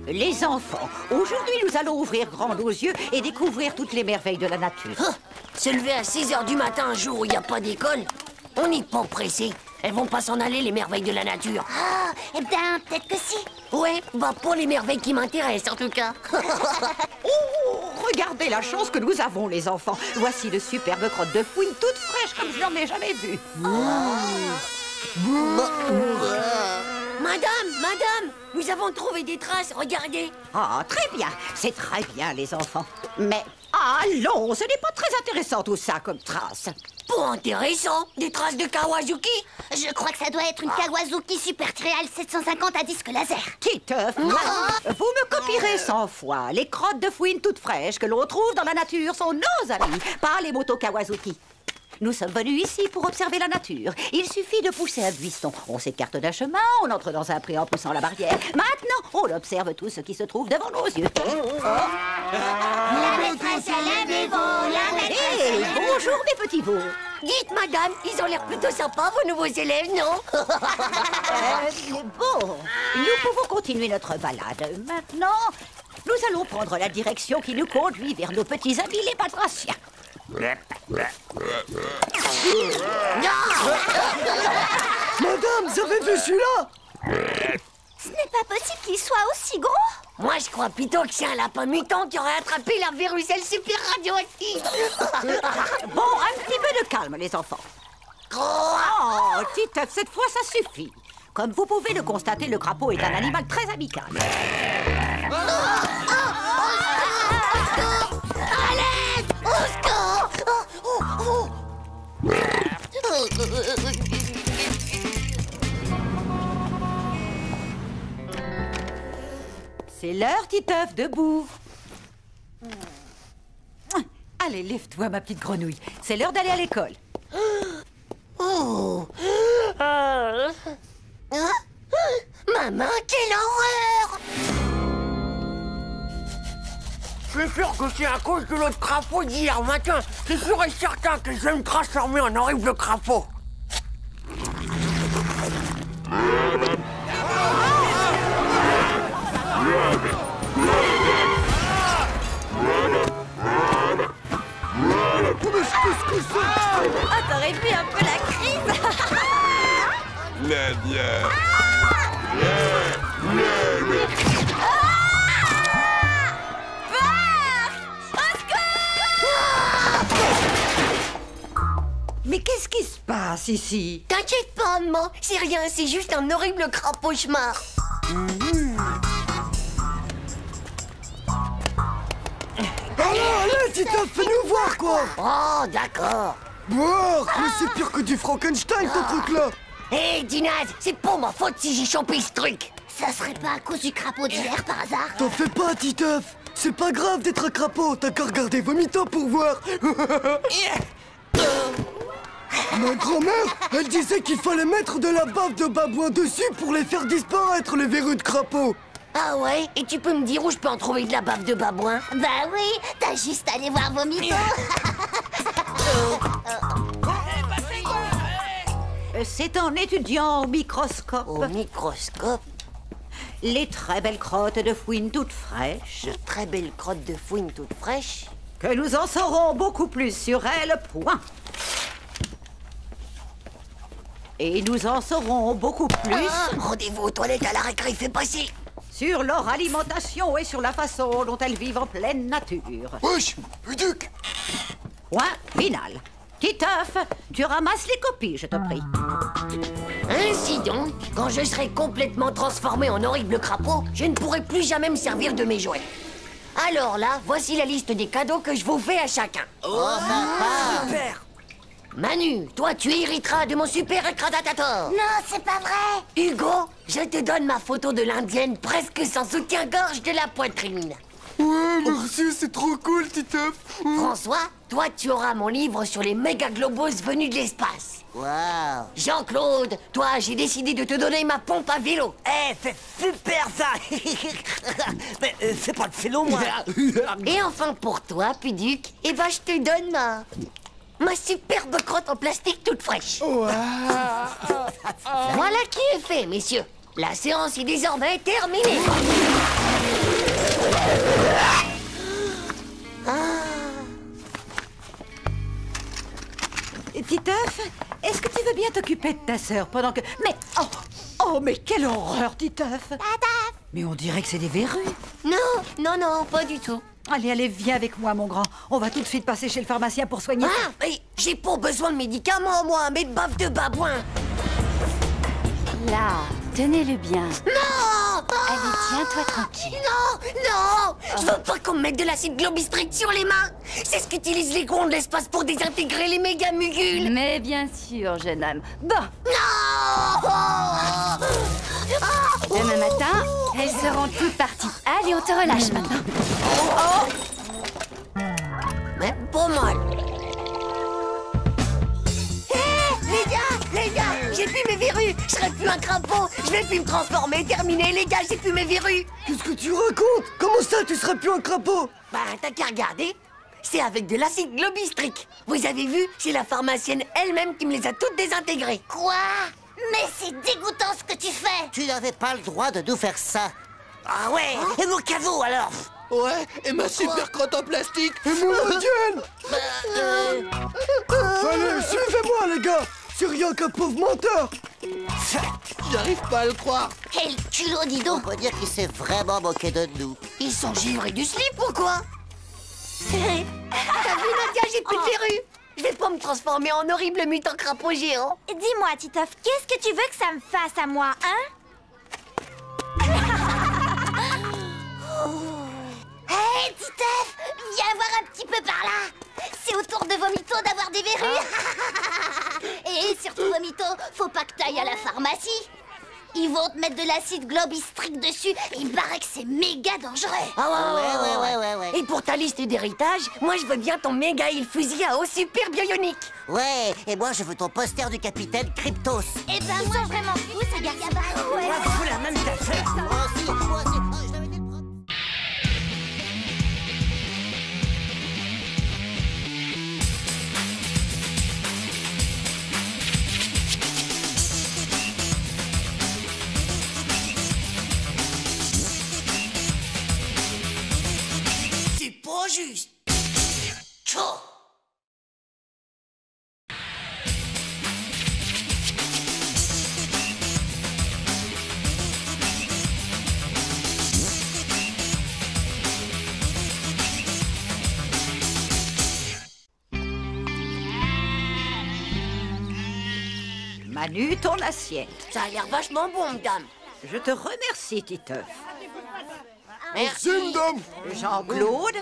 Les enfants, aujourd'hui nous allons ouvrir grand nos yeux et découvrir toutes les merveilles de la nature. Se lever à 6 h du matin un jour où il n'y a pas d'école, on n'est pas pressé. Elles vont pas s'en aller, les merveilles de la nature. Ah, eh bien, peut-être que si. Ouais, bah pour les merveilles qui m'intéressent en tout cas. Oh, regardez la chance que nous avons, les enfants. Voici de superbes crottes de fouine toutes fraîches comme je n'en ai jamais vues. Madame, nous avons trouvé des traces, regardez. Ah, très bien, c'est très bien, les enfants. Mais allons, ce n'est pas très intéressant tout ça comme trace. Pas intéressant, des traces de Kawazuki. Je crois que ça doit être une Kawazuki Super Trial 750 à disque laser. Titeuf, vous me copierez 100 fois. Les crottes de fouine toutes fraîches que l'on trouve dans la nature sont nos amis, pas les motos Kawazuki. Nous sommes venus ici pour observer la nature. Il suffit de pousser un buisson. On s'écarte d'un chemin, on entre dans un pré en poussant la barrière. Maintenant, on observe tout ce qui se trouve devant nos yeux. La maîtresse à la veaux, la maîtresse. Hé, bonjour mes petits veaux. Dites madame, ils ont l'air plutôt sympas vos nouveaux élèves, non? Bon, nous pouvons continuer notre balade. Maintenant, nous allons prendre la direction qui nous conduit vers nos petits amis les batraciens. Madame, vous avez vu celui-là? Ce n'est pas possible qu'il soit aussi gros. Moi je crois plutôt que c'est un lapin mutant qui aurait attrapé la véruselle super radioactive. Bon, un petit peu de calme, les enfants. Oh, Titeuf, cette fois, ça suffit. Comme vous pouvez le constater, le crapaud est un animal très amical. C'est l'heure, Titeuf, debout. Allez, lève-toi, ma petite grenouille. C'est l'heure d'aller à l'école. Maman, quelle horreur! Je suis sûr que c'est à cause de l'autre crapaud d'hier matin. C'est sûr et certain que je vais me transformer en horrible crapaud. Ah, t'aurais vu un peu la crise. Nadia. Mais qu'est-ce qui se passe ici? T'inquiète pas, maman, c'est rien, c'est juste un horrible crapaud-chemar. Allez, Titeuf, fais-nous voir, quoi! Oh, d'accord. Boire! Mais c'est pire que du Frankenstein, ton truc-là! Hé, Dinaz, c'est pas ma faute si j'ai chopé ce truc. Ça serait pas à cause du crapaud d'hier par hasard? T'en fais pas, Titeuf! C'est pas grave d'être un crapaud, t'as qu'à regarder Vomito pour voir! Ma grand-mère, elle disait qu'il fallait mettre de la bave de babouin dessus pour les faire disparaître, les verrues de crapaud! Ah ouais? Et tu peux me dire où je peux en trouver de la bave de babouin? Bah oui, t'as juste à aller voir Vomito. C'est en étudiant au microscope Au microscope, les très belles crottes de fouine toutes fraîches de très belles crottes de fouine toutes fraîches. que nous en saurons beaucoup plus sur elles, point. Et nous en saurons beaucoup plus Rendez-vous aux toilettes à la récré, fais passer. sur leur alimentation et sur la façon dont elles vivent en pleine nature. Wesh, Puduc! Point final. Titeuf, tu ramasses les copies, je te prie. Ainsi donc, quand je serai complètement transformé en horrible crapaud, je ne pourrai plus jamais me servir de mes jouets. Alors là, voici la liste des cadeaux que je vous fais à chacun. Super. Manu, toi tu hériteras de mon super écrasatator. Non, c'est pas vrai. Hugo, je te donne ma photo de l'indienne presque sans soutien-gorge de la poitrine. Ouais, merci, c'est trop cool, Titeuf! François, toi tu auras mon livre sur les méga globos venus de l'espace. Waouh. Jean-Claude, toi j'ai décidé de te donner ma pompe à vélo. Eh, c'est super ça. Mais c'est pas de vélo, moi. Et enfin pour toi, Puduc, eh ben je te donne ma superbe crotte en plastique toute fraîche. Voilà qui est fait, messieurs. La séance est désormais terminée. Titeuf, est-ce que tu veux bien t'occuper de ta sœur pendant que... Mais... Oh, mais quelle horreur, Titeuf! Mais on dirait que c'est des verrues. Non, pas du tout. Allez, viens avec moi, mon grand. On va tout de suite passer chez le pharmacien pour soigner... Ah, mais j'ai pas besoin de médicaments, moi, mais de bave de babouin. Là, tenez-le bien. Non! Allez, tiens-toi tranquille. Non! Je veux pas qu'on me mette de l'acide globistrique sur les mains. C'est ce qu'utilisent les gonds de l'espace pour désintégrer les méga mugules. Mais bien sûr, jeune homme. Bon, Non! demain matin, elles seront toutes parties. Allez, on te relâche maintenant. Mais pas mal. Les gars, j'ai plus mes verrues. Je serai plus un crapaud. Je vais plus me transformer. Terminé, les gars, j'ai plus mes verrues. Qu'est-ce que tu racontes? Comment ça, tu seras plus un crapaud? Bah, t'as qu'à regarder. C'est avec de l'acide globistrique. Vous avez vu? C'est la pharmacienne elle-même qui me les a toutes désintégrées. Quoi? Mais c'est dégoûtant ce que tu fais. Tu n'avais pas le droit de nous faire ça. Ah ouais? Et mon cadeau alors? Ouais, et ma super crotte en plastique. Et mon Dieu! Allez, suivez-moi, les gars! C'est rien qu'un pauvre menteur! J'arrive pas à le croire. Quel culot, dis On donc. peut dire qu'il s'est vraiment moqué de nous. Ils sont givrés du slip ou quoi? T'as vu, Nadia, j'ai plus de verrues. Je vais pas me transformer en horrible mutant crapaud géant. Dis-moi, Titeuf, qu'est-ce que tu veux que ça me fasse à moi, hein? Hé, Titeuf, viens voir un petit peu par là. C'est au tour de Vomito d'avoir des verrues. Et surtout, Vomito, faut pas que t'ailles à la pharmacie. Ils vont te mettre de l'acide globistrique dessus. Il paraît que c'est méga dangereux. Ah Ouais. Et pour ta liste d'héritage, moi je veux bien ton méga il fusil à eau super bionique. Ouais, et moi je veux ton poster du capitaine Cryptos. Eh ben, moi, vraiment fou, ces gars. Ouais. La même moi aussi. Oh, je l'avais dit le prendre. C'est pas juste. Tchou. Manu, ton assiette. Ça a l'air vachement bon, madame. Je te remercie, Titeuf. Merci. Madame! Jean-Claude?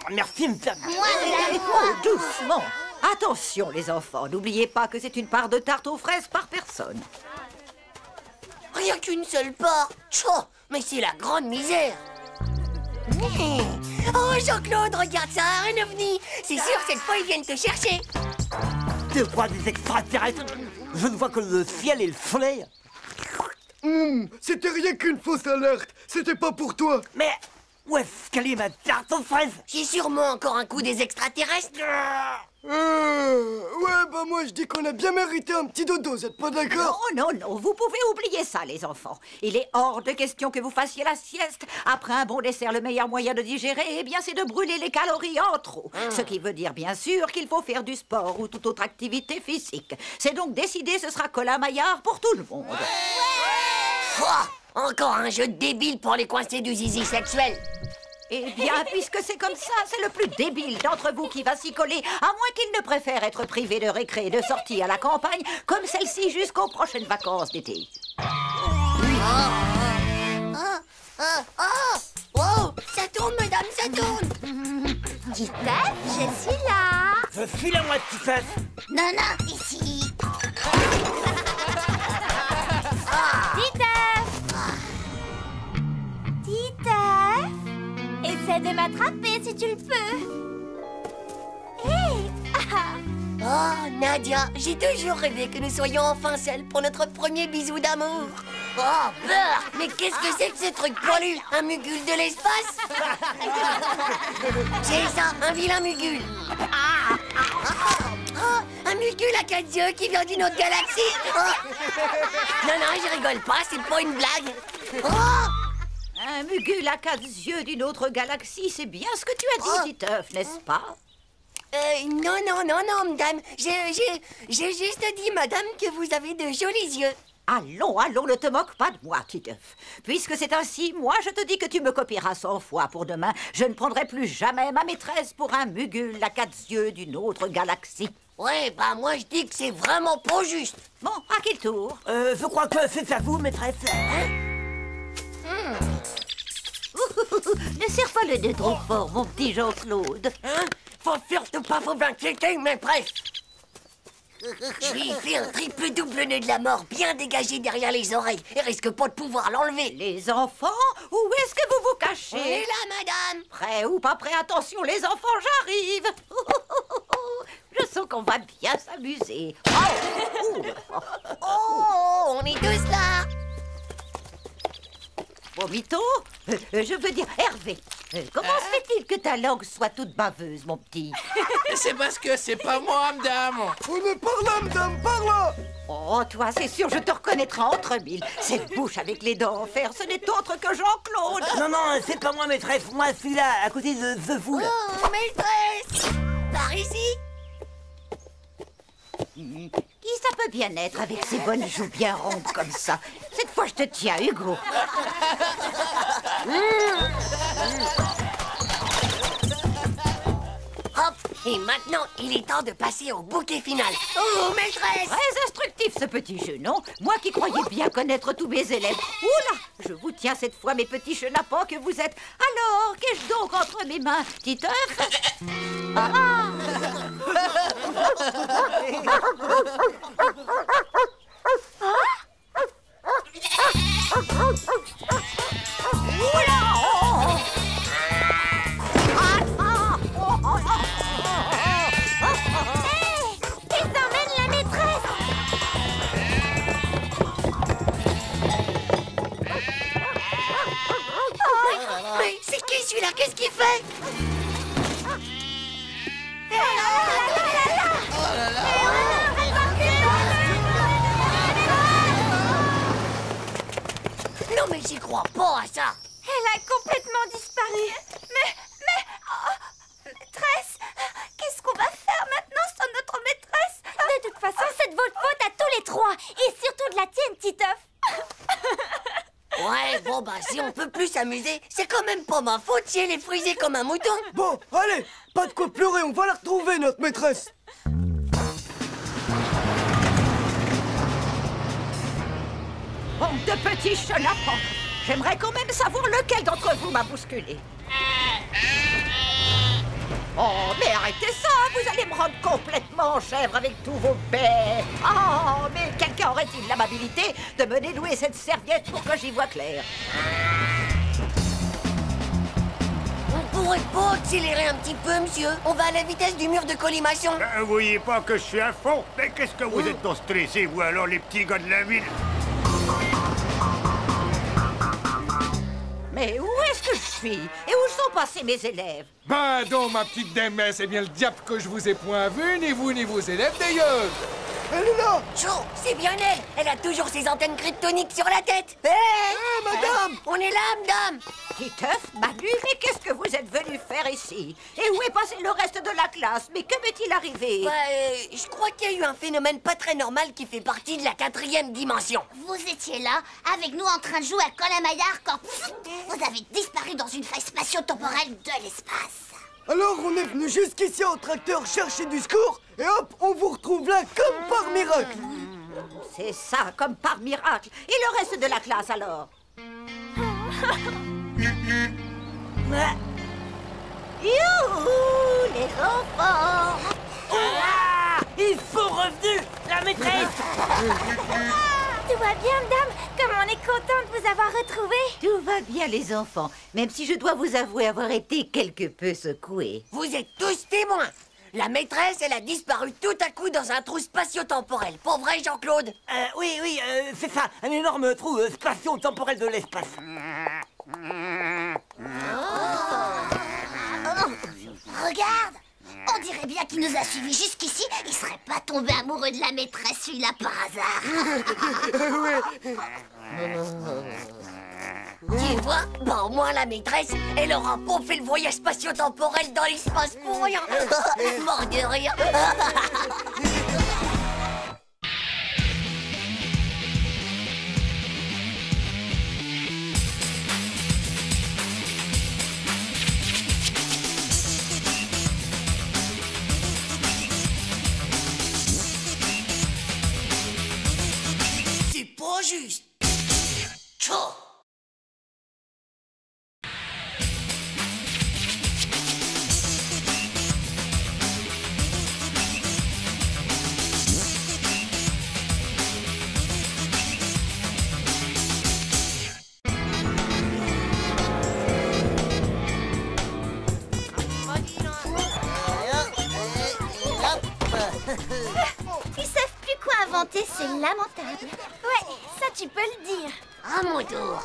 Merci, madame. Oh, doucement. Attention, les enfants, n'oubliez pas que c'est une part de tarte aux fraises par personne. Rien qu'une seule part. Tchou. Mais c'est la grande misère. Oh, Jean-Claude, regarde ça, un ovni. C'est sûr, cette fois, ils viennent te chercher. Tu crois des extraterrestres? Je ne vois que le ciel et le soleil. C'était rien qu'une fausse alerte. C'était pas pour toi. Mais où est-ce qu'elle est ma tarte aux fraises? C'est sûrement encore un coup des extraterrestres. Ouais, bah moi je dis qu'on a bien mérité un petit dodo, vous êtes pas d'accord? Non, vous pouvez oublier ça, les enfants. Il est hors de question que vous fassiez la sieste. Après un bon dessert, le meilleur moyen de digérer, eh bien, c'est de brûler les calories en trop. Ce qui veut dire, bien sûr, qu'il faut faire du sport ou toute autre activité physique. C'est donc décidé, ce sera Colin Maillard pour tout le monde. Pouah, encore un jeu débile pour les coincés du zizi sexuel. Eh bien, puisque c'est comme ça, c'est le plus débile d'entre vous qui va s'y coller, à moins qu'il ne préfère être privé de récré et de sortie à la campagne, comme celle-ci jusqu'aux prochaines vacances d'été. Oh, ça tourne, madame, ça tourne. Titeuf, je suis là. Je suis la moitié face. Non, ici. Titeuf, essaie de m'attraper si tu le peux. Hé! Oh, Nadia, j'ai toujours rêvé que nous soyons enfin seuls pour notre premier bisou d'amour. Oh, beurre! Mais qu'est-ce que c'est que ce truc poilu? Un mugule de l'espace? C'est ça, un vilain mugule. Oh, un mugule à 4 yeux qui vient d'une autre galaxie. Oh. Non, je rigole pas, c'est pas une blague. Oh! Un mugule à 4 yeux d'une autre galaxie, c'est bien ce que tu as dit, Titeuf, n'est-ce pas? Non, madame. J'ai juste dit, madame, que vous avez de jolis yeux. Allons, ne te moque pas de moi, Titeuf. Puisque c'est ainsi, moi je te dis que tu me copieras 100 fois pour demain. Je ne prendrai plus jamais ma maîtresse pour un mugule à 4 yeux d'une autre galaxie. Ouais, bah moi je dis que c'est vraiment pas juste. Bon, à quel tour? Je crois que c'est à vous, maîtresse. Ne serre pas le nez trop fort, mon petit Jean-Claude. Hein? Faut surtout pas vous inquiéter, maîtresse. Je lui ai fait un triple-double nœud de la mort bien dégagé derrière les oreilles et risque pas de pouvoir l'enlever. Les enfants, où est-ce que vous vous cachez? On est là, madame. Prêt ou pas prêt, attention les enfants, j'arrive. Je sens qu'on va bien s'amuser. Oh, on est tous là. Vomito, je veux dire Hervé. Comment se fait-il que ta langue soit toute baveuse, mon petit? C'est parce que c'est pas moi, madame. On est par là, madame, par là. Oh, toi, c'est sûr, je te reconnaîtrai entre mille. Cette bouche avec les dents en fer, ce n'est autre que Jean-Claude. Non, c'est pas moi, maîtresse. Moi, celui-là, à côté de The Fool. Oh, maîtresse. Par ici. Qui ça peut bien être avec ses bonnes joues bien rondes comme ça? Cette fois, je te tiens, Hugo. Hop, et maintenant, il est temps de passer au bouquet final. Oh, maîtresse. Très instructif, ce petit jeu, non? Moi qui croyais bien connaître tous mes élèves. Oula, je vous tiens cette fois, mes petits chenapans que vous êtes. Alors, qu'ai-je donc entre mes mains, Titeuf? Mais c'est qui celui-là? Qu'est-ce qu'il fait? Non mais j'y crois pas à ça. Elle a complètement disparu. Mais... maîtresse, qu'est-ce qu'on va faire maintenant sans notre maîtresse? De toute façon, c'est de votre faute à tous les trois. Et surtout de la tienne, Titeuf. Ouais, bon bah si on peut plus s'amuser, c'est quand même pas ma faute si elle est frisée comme un mouton. Bon, allez, pas de quoi pleurer, on va la retrouver, notre maîtresse. Bande de petits chenapans. J'aimerais quand même savoir lequel d'entre vous m'a bousculé. Oh, mais arrêtez ça, vous allez me rendre complètement chèvre avec tous vos baies. Oh, mais quelqu'un aurait-il l'amabilité de me dénouer cette serviette pour que j'y voie clair? On pourrait pas accélérer un petit peu, monsieur? On va à la vitesse du mur de collimation. Vous voyez pas que je suis à fond? Mais qu'est-ce que vous êtes donc stressés, vous alors, les petits gars de la ville? Mais où est-ce que je suis? Et où sont passés mes élèves? Ben donc, ma petite Démès, c'est bien le diable que je vous ai point vu, ni vous ni vos élèves d'ailleurs. Elle est là. Chaud, c'est bien elle. Elle a toujours ses antennes kryptoniques sur la tête. Hé, madame. On est là, madame. Titeuf, Manu, mais qu'est-ce que vous êtes venu faire ici? Et où est passé le reste de la classe? Mais que m'est-il arrivé? Je crois qu'il y a eu un phénomène pas très normal qui fait partie de la 4e dimension. Vous étiez là, avec nous en train de jouer à Colin-Maillard quand vous avez disparu dans une faille spatio-temporelle de l'espace. Alors on est venu jusqu'ici en tracteur chercher du secours et hop, on vous retrouve là comme par miracle. C'est ça, comme par miracle. Et le reste de la classe alors? Youhou, les enfants! Ils sont revenus, la maîtresse. Tout va bien, madame? Comme on est content de vous avoir retrouvé. Tout va bien, les enfants, même si je dois vous avouer avoir été quelque peu secouée. Vous êtes tous témoins. La maîtresse, elle a disparu tout à coup dans un trou spatio-temporel. Pas vrai, Jean-Claude? Oui, c'est ça, un énorme trou spatio-temporel de l'espace. Regarde, on dirait bien qu'il nous a suivis jusqu'ici. Il serait pas tombé amoureux de la maîtresse, celui-là, par hasard. Tu vois, bah au moins la maîtresse, elle aura pas fait le voyage spatio-temporel dans l'espace pour rien. Mort de rire. C'est pas juste. Tchao. Ils savent plus quoi inventer, c'est lamentable. Ouais, ça tu peux le dire. À mon tour.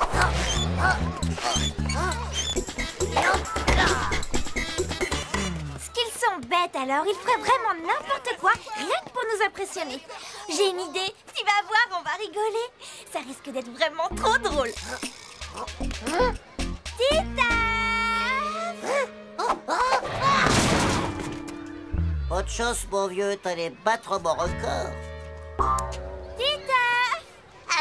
Ce qu'ils sont bêtes alors, ils feraient vraiment n'importe quoi, rien que pour nous impressionner. J'ai une idée, tu vas voir, on va rigoler. Ça risque d'être vraiment trop drôle. Tita! Autre chose, mon vieux, t'allais battre mon record. Tita!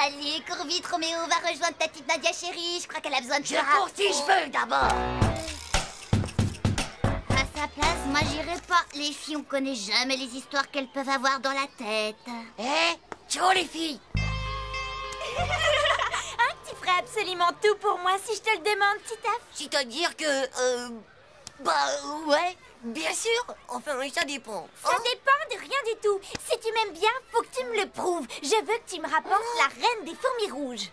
Allez, cours vite, Roméo, va rejoindre ta petite Nadia chérie. Je crois qu'elle a besoin de Je toi. cours si je veux d'abord. À sa place, moi j'irai pas. Les filles, on connaît jamais les histoires qu'elles peuvent avoir dans la tête. Ciao les filles. Hein, tu ferais absolument tout pour moi si je te le demande, Titaf. C'est-à-dire que, bah, ouais, bien sûr. Enfin, ça dépend. Ça dépend de rien du tout. Si tu m'aimes bien, faut que tu me le prouves. Je veux que tu me rapportes la reine des fourmis rouges.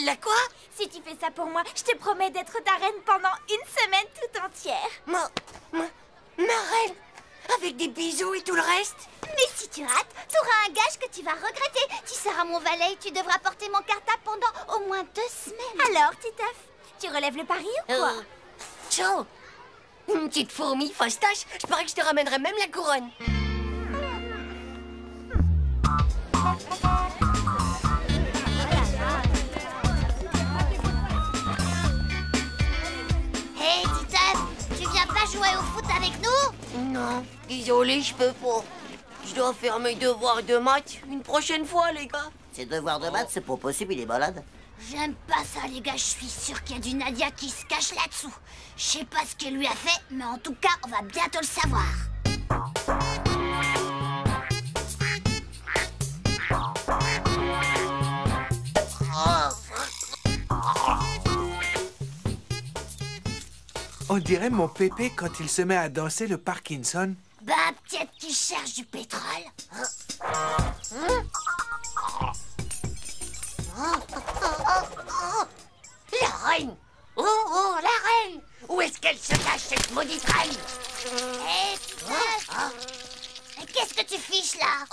La quoi? Si tu fais ça pour moi, je te promets d'être ta reine pendant une semaine tout entière. Ma reine? Avec des bisous et tout le reste? Mais si tu rates, t'auras un gage que tu vas regretter. Tu seras mon valet et tu devras porter mon cartable pendant au moins 2 semaines. Alors, Titaf, tu relèves le pari ou quoi? Ciao. Une petite fourmi fastache, je parie que je te ramènerai même la couronne. Hé, Titaf, tu viens pas jouer au foot avec nous? Non, désolé, je peux pas. Je dois faire mes devoirs de maths une prochaine fois, les gars. Ses devoirs de maths, c'est pas possible, il est malade. J'aime pas ça, les gars. Je suis sûre qu'il y a du Nadia qui se cache là-dessous. Je sais pas ce qu'elle lui a fait, mais en tout cas, on va bientôt le savoir. On dirait mon pépé quand il se met à danser le Parkinson. Bah, peut-être qu'il cherche du pétrole. La reine! Oh, la reine! Où est-ce qu'elle se cache, cette maudite reine? Hé, Titaf, qu'est-ce que tu fiches là?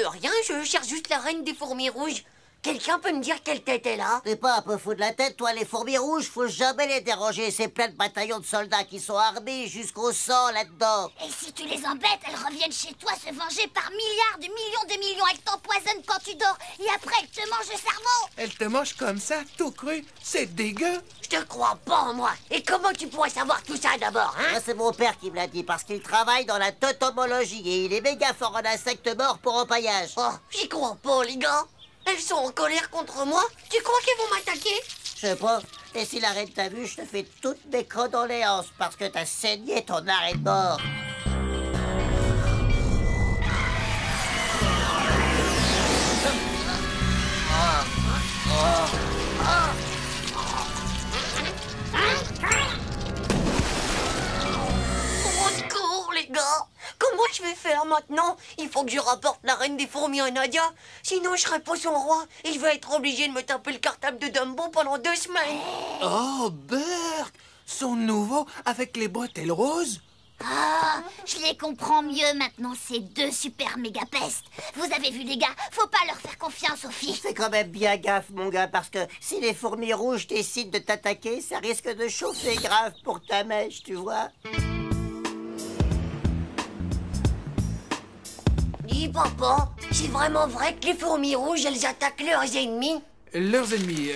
Rien, je cherche juste la reine des fourmis rouges. Quelqu'un peut me dire quelle tête elle a? T'es pas un peu fou de la tête, toi, les fourmis rouges? Faut jamais les déranger, c'est plein de bataillons de soldats qui sont armés jusqu'au sang là-dedans. Et si tu les embêtes, elles reviennent chez toi se venger par milliards de millions de millions. Elles t'empoisonnent quand tu dors et après elles te mangent le cerveau. Elle te mange comme ça, tout cru. C'est dégueu. Je te crois pas en moi. Et comment tu pourrais savoir tout ça d'abord, hein? C'est mon père qui me l'a dit, parce qu'il travaille dans la totomologie et il est méga fort en insectes morts pour empaillage. Oh, j'y crois pas, les gars. Elles sont en colère contre moi. Tu crois qu'elles vont m'attaquer? Je sais pas. Et si la reine t'a vu, je te fais toutes mes condoléances parce que t'as saigné ton arrêt de mort. Au secours, les gars. Comment je vais faire maintenant? Il faut que je rapporte la reine des fourmis à Nadia. Sinon, je serai pas son roi. Et je vais être obligé de me taper le cartable de Dumbo pendant 2 semaines. Oh, Bert! Son nouveau avec les bretelles roses? Ah, je les comprends mieux maintenant, ces 2 super méga pestes. Vous avez vu, les gars, faut pas leur faire confiance aux filles. Fais quand même bien gaffe, mon gars, parce que si les fourmis rouges décident de t'attaquer, ça risque de chauffer grave pour ta mèche, tu vois. Dis, papa, c'est vraiment vrai que les fourmis rouges, elles attaquent leurs ennemis? Leurs ennemis,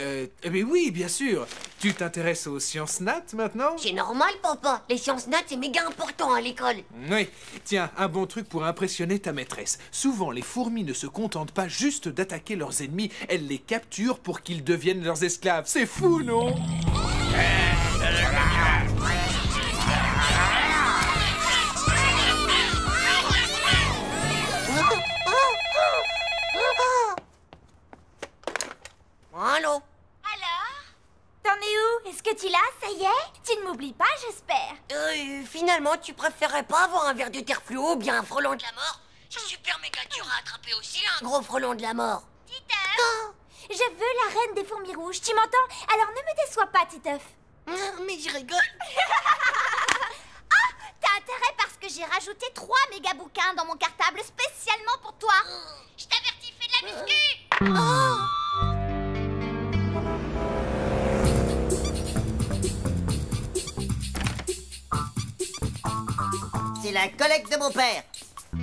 mais oui, bien sûr. Tu t'intéresses aux sciences nat maintenant? C'est normal, papa. Les sciences nat, c'est méga important à l'école. Oui. Tiens, un bon truc pour impressionner ta maîtresse. Souvent, les fourmis ne se contentent pas juste d'attaquer leurs ennemis, elles les capturent pour qu'ils deviennent leurs esclaves. C'est fou, non? Allô? Alors? T'en es où? Est-ce que tu l'as? Ça y est? Tu ne m'oublies pas, j'espère. Finalement, tu préférerais pas avoir un verre de terre fluo ou bien un frelon de la mort? C'est super méga dur à attraper aussi, un gros frelon de la mort. Titeuf! Je veux la reine des fourmis rouges, tu m'entends? Alors ne me déçois pas, Titeuf. Mais je rigole. Oh, t'as intérêt parce que j'ai rajouté 3 méga bouquins dans mon cartable spécialement pour toi. Je t'avertis, fais de la muscu. C'est la collecte de mon père.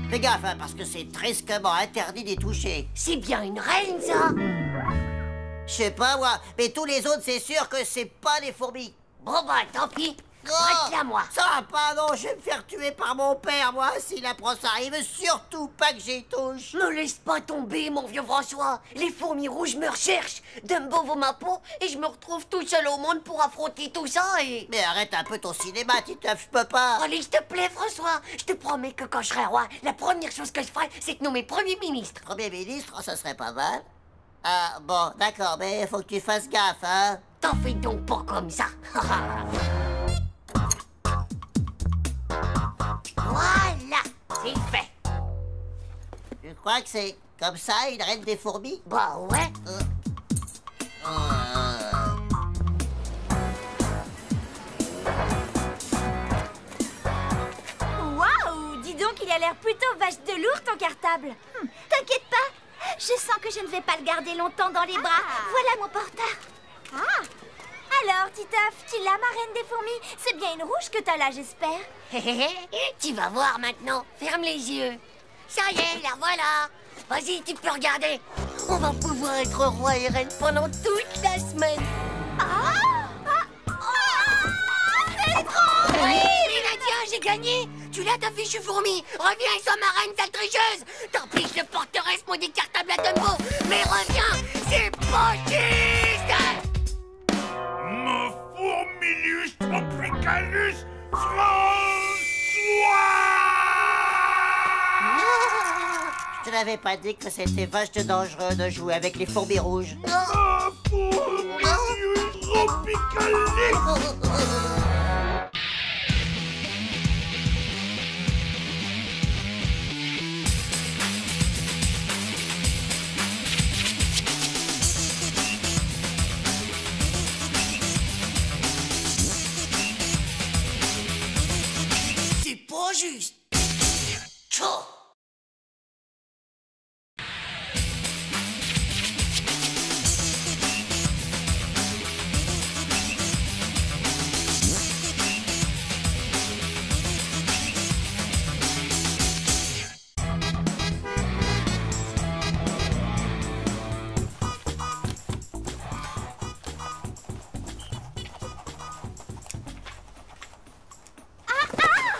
Fais gaffe, hein, parce que c'est tristement interdit d'y toucher. C'est bien une reine, ça. Je sais pas, moi, mais tous les autres, c'est sûr que c'est pas des fourmis. Bon, bah, tant pis. Prête-la, moi. Ça va pas, non, je vais me faire tuer par mon père, moi, s'il apprend ça. Il veut surtout pas que j'y touche. Ne laisse pas tomber, mon vieux François. Les fourmis rouges me recherchent. Dumbo vaut ma peau et je me retrouve tout seul au monde pour affronter tout ça et... Mais arrête un peu ton cinéma, Titeuf, je peux pas. Allez, s'il te plaît, François. Je te promets que quand je serai roi, la première chose que je ferai, c'est de nommer Premier ministre. Premier ministre, ça serait pas mal. Ah, bon, d'accord, mais faut que tu fasses gaffe, hein. T'en fais donc pas comme ça. Voilà, c'est fait. Tu crois que c'est comme ça, une reine des fourmis? Bah ouais. Waouh! Dis donc, il a l'air plutôt vache de lourd, ton cartable. T'inquiète pas, je sens que je ne vais pas le garder longtemps dans les bras. Voilà mon porteur. Ah! Alors, Titeuf, tu l'as, ma reine des fourmis? C'est bien une rouge que t'as là, j'espère. Tu vas voir maintenant. Ferme les yeux. Ça y est, la voilà. Vas-y, tu peux regarder. On va pouvoir être roi et reine pendant toute la semaine. C'est trop! Oui, Nadia, j'ai gagné. Tu l'as, ta fichue fourmi. Reviens et sois ma reine, sale tricheuse. Tant pis, je le porterai ce maudit cartable à Dumbo. Mais reviens, c'est pas juste. Mon fourmilus tropicalus François! Je te l'avais pas dit que c'était vache dangereux de jouer avec les fourmis rouges. Mon fourmilus tropicalus! C'est pas juste. Tchou.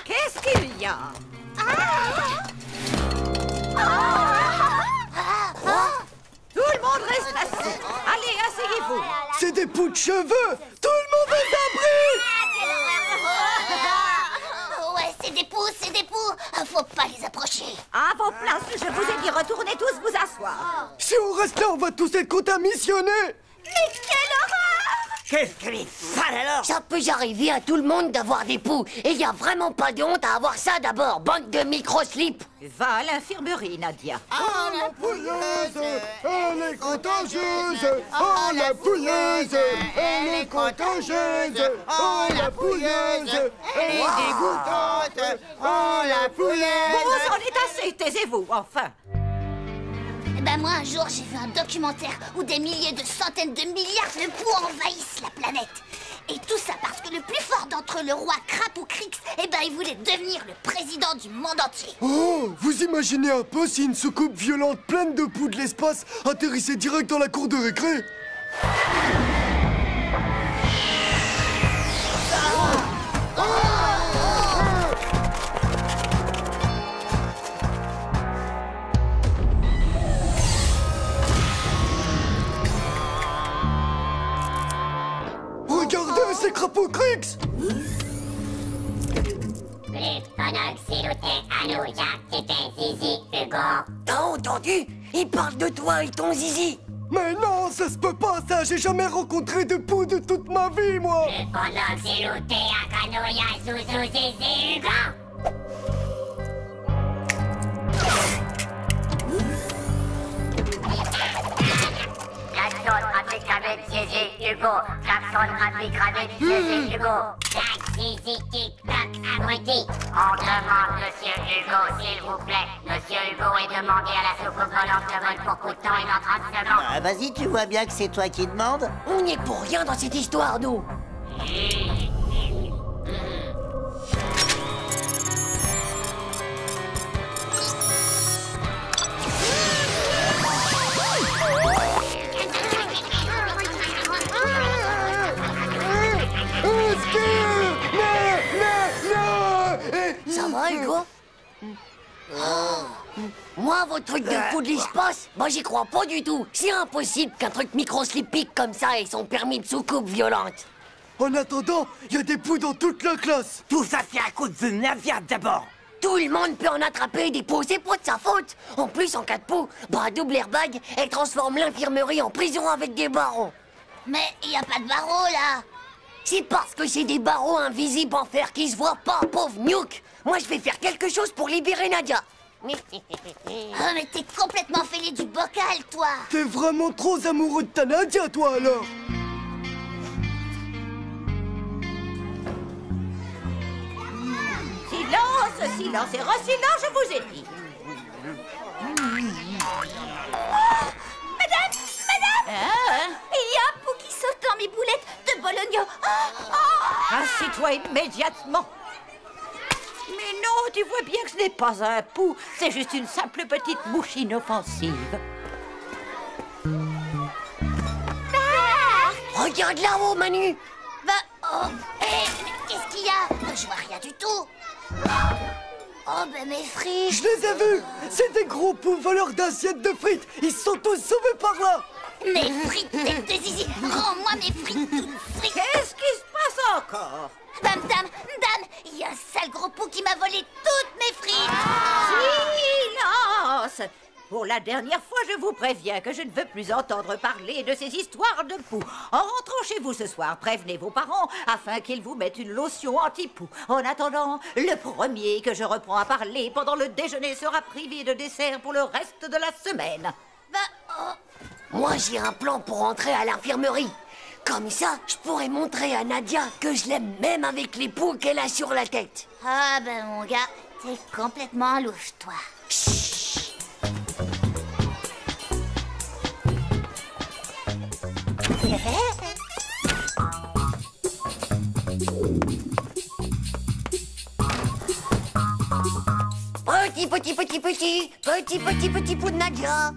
Qu'est-ce qu'il y a? Tout le monde reste assis. Allez, asseyez-vous. C'est des poux de cheveux. Tout le monde est Ouais, c'est des poux, c'est des poux. Faut pas les approcher. À vos places, je vous ai dit retournez tous vous asseoir. Si on reste là, on va tous être contaminés. Mais quelle horreur! Qu'est-ce que les fans alors? Ça peut arriver à tout le monde d'avoir des poux. Et y a vraiment pas de honte à avoir ça d'abord, bande de micro-slips. Va à l'infirmerie, Nadia. Oh la pouilleuse, elle est contagieuse. Oh la pouilleuse, elle est contagieuse. Oh la pouilleuse, elle est dégoûtante. Oh la pouilleuse. Bon, c'en est assez, taisez-vous, enfin. Ben moi, un jour, j'ai vu un documentaire où des milliers de centaines de milliards de poux envahissent la planète. Et tout ça parce que le plus fort d'entre eux, le roi Crapaud Crix, eh ben, il voulait devenir le président du monde entier. Oh, vous imaginez un peu si une soucoupe violente pleine de poux de l'espace atterrissait direct dans la cour de récré? Regardez ces crapauds Crix! T'as entendu? Il parle de toi et ton zizi. Mais non, ça se peut pas ça! J'ai jamais rencontré de poux de toute ma vie, moi! Klaxon rapide avec Zizi Hugo. Klaxon rapide avec Zizi Hugo. Tac, Zizi, tic-tac, abruti. On demande Monsieur Hugo, s'il vous plaît. Monsieur Hugo est demandé à la soucoupe volante de vol pour coup de temps et dans 30 secondes. Ah, vas-y, tu vois bien que c'est toi qui demandes. On n'y est pour rien dans cette histoire, nous. Ça va, Hugo? Moi, vos trucs de fou de l'espace, moi j'y crois pas du tout. C'est impossible qu'un truc microslipique comme ça ait son permis de soucoupe violente. En attendant, il y a des poux dans toute la classe. Tout ça, c'est à cause de Nadia d'abord. Tout le monde peut en attraper des poux, c'est pas de sa faute. En plus, en cas de poux, bah, double airbag, elle transforme l'infirmerie en prison avec des barreaux. Mais il y a pas de barreaux, là. C'est parce que c'est des barreaux invisibles en fer qui se voient pas, pauvre Nuke. Moi, je vais faire quelque chose pour libérer Nadia. Oh, mais t'es complètement fêlé du bocal, toi. T'es vraiment trop amoureux de ta Nadia, toi, alors. Silence, silence et re-silence, je vous ai dit. Madame! Hein? Il y a un pou qui saute dans mes boulettes de bologna. Assieds-toi immédiatement. Mais non, tu vois bien que ce n'est pas un pou, c'est juste une simple petite mouche inoffensive. Regarde là-haut, Manu. Bah, oh, mais qu'est-ce qu'il y a? Je vois rien du tout. Oh, ben mes frites. Je les ai vus. C'est des gros poux voleurs d'assiettes de frites. Ils sont tous sauvés par là. Mes frites, tête de zizi. Rends-moi mes frites toutes frites. Qu'est-ce qui se passe encore? Dame, il y a un sale gros pou qui m'a volé toutes mes frites. Silence! Pour la dernière fois, je vous préviens que je ne veux plus entendre parler de ces histoires de poux. En rentrant chez vous ce soir, prévenez vos parents afin qu'ils vous mettent une lotion anti-poux. En attendant, le premier que je reprends à parler pendant le déjeuner sera privé de dessert pour le reste de la semaine. Moi, j'ai un plan pour entrer à l'infirmerie. Comme ça, je pourrais montrer à Nadia que je l'aime même avec les poux qu'elle a sur la tête. Ah ben mon gars, t'es complètement louche, toi. Chut. Petit pou de Nadia.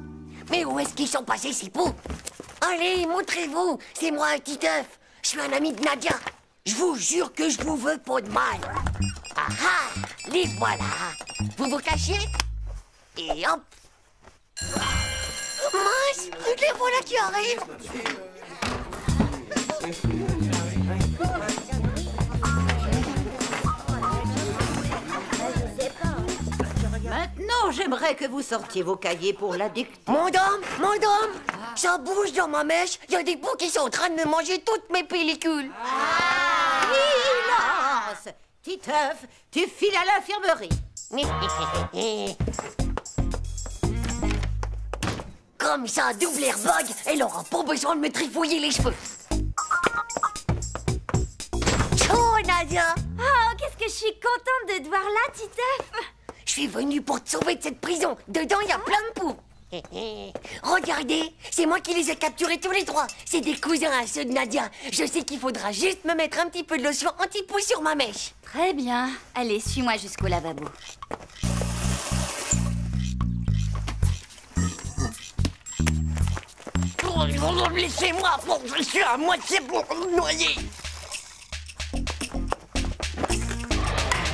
Mais où est-ce qu'ils sont passés, ces poux? Allez, montrez-vous. C'est moi, Titeuf. Je suis un ami de Nadia. Je vous jure que je vous veux pas de mal. Ah ah, les voilà. Vous vous cachez? Et hop. Mince, les voilà qui arrivent. Maintenant, j'aimerais que vous sortiez vos cahiers pour la dictée. Mon dame, ça bouge dans ma mèche. Il y a des poux qui sont en train de me manger toutes mes pellicules. Silence! Titeuf, tu files à l'infirmerie. Comme ça, double airbag, elle aura pas besoin de me trifouiller les cheveux. Ciao, Nadia. Oh, qu'est-ce que je suis contente de te voir là, Titeuf. Je suis venue pour te sauver de cette prison. Dedans, il y a plein de poux. Regardez, c'est moi qui les ai capturés tous les trois. C'est des cousins à ceux de Nadia. Je sais qu'il faudra juste me mettre un petit peu de lotion anti-poux sur ma mèche. Très bien. Allez, suis-moi jusqu'au lavabo. Laissez-moi, je suis à moitié pour me noyer.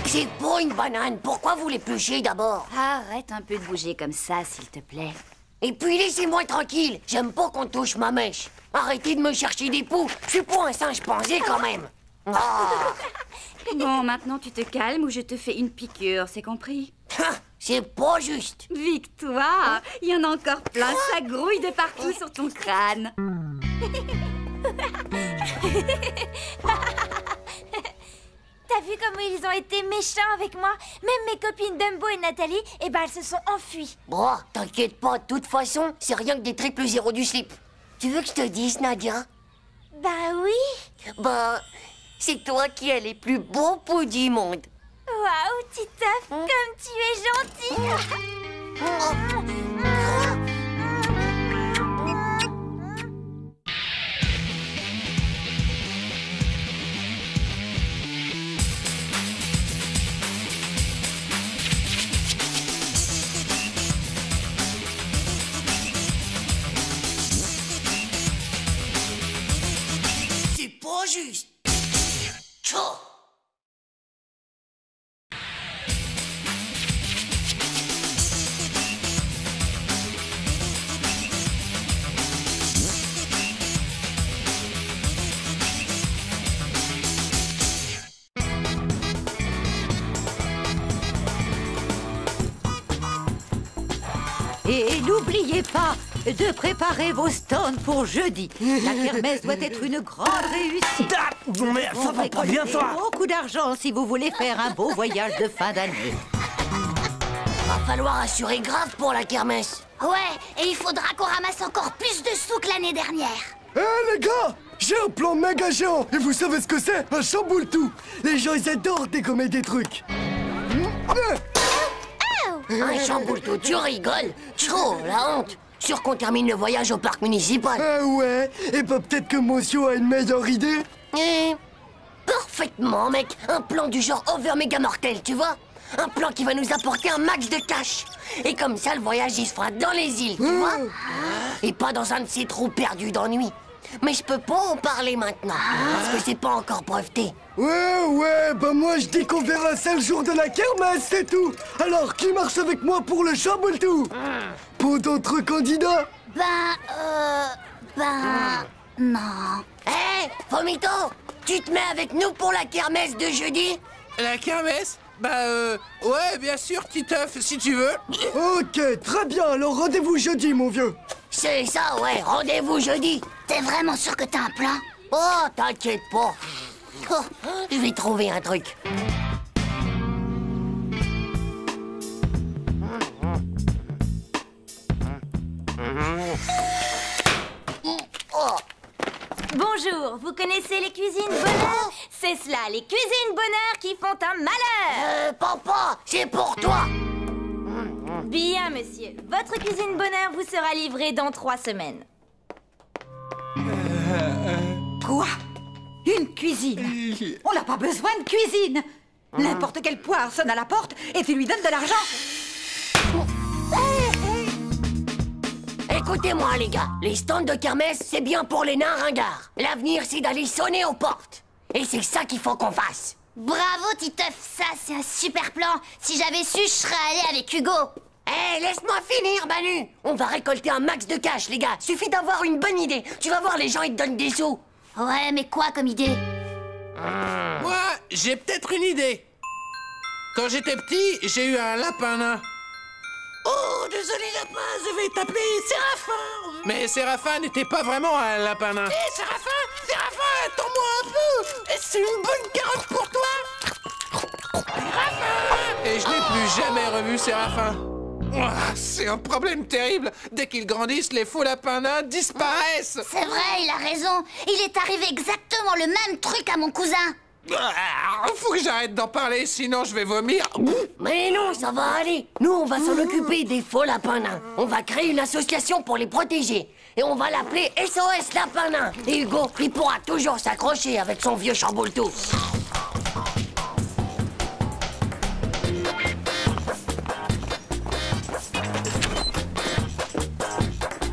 C'est pas une banane. Pourquoi vous l'épluchez d'abord? Arrête un peu de bouger comme ça, s'il te plaît. Et puis laissez-moi tranquille. J'aime pas qu'on touche ma mèche. Arrêtez de me chercher des poux. Je suis pas un singe pansé quand même. Ah. Bon, maintenant tu te calmes ou je te fais une piqûre, c'est compris? C'est pas juste. Victoire, il y en a encore plein, ça grouille de partout sur ton crâne. T'as vu comment ils ont été méchants avec moi? Même mes copines Dumbo et Nathalie, eh ben elles se sont enfuies. Bon, t'inquiète pas, de toute façon, c'est rien que des triples zéros du slip. Tu veux que je te dise, Nadia? Bah oui. Bah, c'est toi qui as les plus beaux poux du monde. Waouh, Titeuf, comme tu es gentil. C'est pas juste. Tchou. Et n'oubliez pas de préparer vos stands pour jeudi. La kermesse doit être une grande réussite. Bon, mais ça va pas bien, ça. Beaucoup d'argent si vous voulez faire un beau voyage de fin d'année. Va falloir assurer grave pour la kermesse. Ouais, et il faudra qu'on ramasse encore plus de sous que l'année dernière. Hé les gars, j'ai un plan méga géant. Et vous savez ce que c'est? Un chamboule-tout. Les gens ils adorent dégommer des trucs. Un chamboule-tout, tu rigoles? Tchou, la honte. Sûr qu'on termine le voyage au parc municipal. Ah ouais. Et bah peut-être que Monsieur a une meilleure idée. Parfaitement, mec. Un plan du genre over méga mortel, tu vois? Un plan qui va nous apporter un max de cash. Et comme ça, le voyage, il se fera dans les îles, tu vois? Et pas dans un de ces trous perdus d'ennui. Mais je peux pas en parler maintenant, parce que c'est pas encore breveté. Ouais, bah moi je dis qu'on verra ça le jour de la kermesse, c'est tout. Alors, qui marche avec moi pour le chamboule-tout? Pas d'autres candidats? Non. Hé, Vomito, tu te mets avec nous pour la kermesse de jeudi? La kermesse? Ouais, bien sûr, Titeuf, si tu veux. Ok, très bien, alors rendez-vous jeudi, mon vieux. C'est ça, ouais, rendez-vous jeudi. T'es vraiment sûr que t'as un plan? Oh, t'inquiète pas. Oh, je vais trouver un truc. Oh. Bonjour, vous connaissez les cuisines bonheur? C'est cela, les cuisines bonheur qui font un malheur. Papa, c'est pour toi. Bien, monsieur. Votre cuisine bonheur vous sera livrée dans 3 semaines. Quoi? Une cuisine? On n'a pas besoin de cuisine. N'importe quelle poire sonne à la porte et tu lui donnes de l'argent. Écoutez-moi, les gars. Les stands de kermesse, c'est bien pour les nains ringards. L'avenir, c'est d'aller sonner aux portes. Et c'est ça qu'il faut qu'on fasse. Bravo, Titeuf, ça c'est un super plan. Si j'avais su, je serais allé avec Hugo. Laisse-moi finir, Manu. On va récolter un max de cash, les gars. Suffit d'avoir une bonne idée. Tu vas voir, les gens, ils te donnent des sous. Ouais, mais quoi comme idée? Moi, j'ai peut-être une idée. Quand j'étais petit, j'ai eu un lapin nain. Oh, désolé, lapin, je vais t'appeler Séraphin. Mais Séraphin n'était pas vraiment un lapin nain. Séraphin, attends-moi un peu. C'est une bonne carotte pour toi. Séraphin. Et je n'ai plus jamais revu Séraphin. Ouah, c'est un problème terrible. Dès qu'ils grandissent, les faux lapins nains disparaissent. C'est vrai, il a raison. Il est arrivé exactement le même truc à mon cousin. Faut que j'arrête d'en parler, sinon je vais vomir. Mais non, ça va aller. Nous, on va s'en occuper des faux lapins nains. On va créer une association pour les protéger. Et on va l'appeler SOS Lapin Nain. Et Hugo, il pourra toujours s'accrocher avec son vieux chamboule-tout.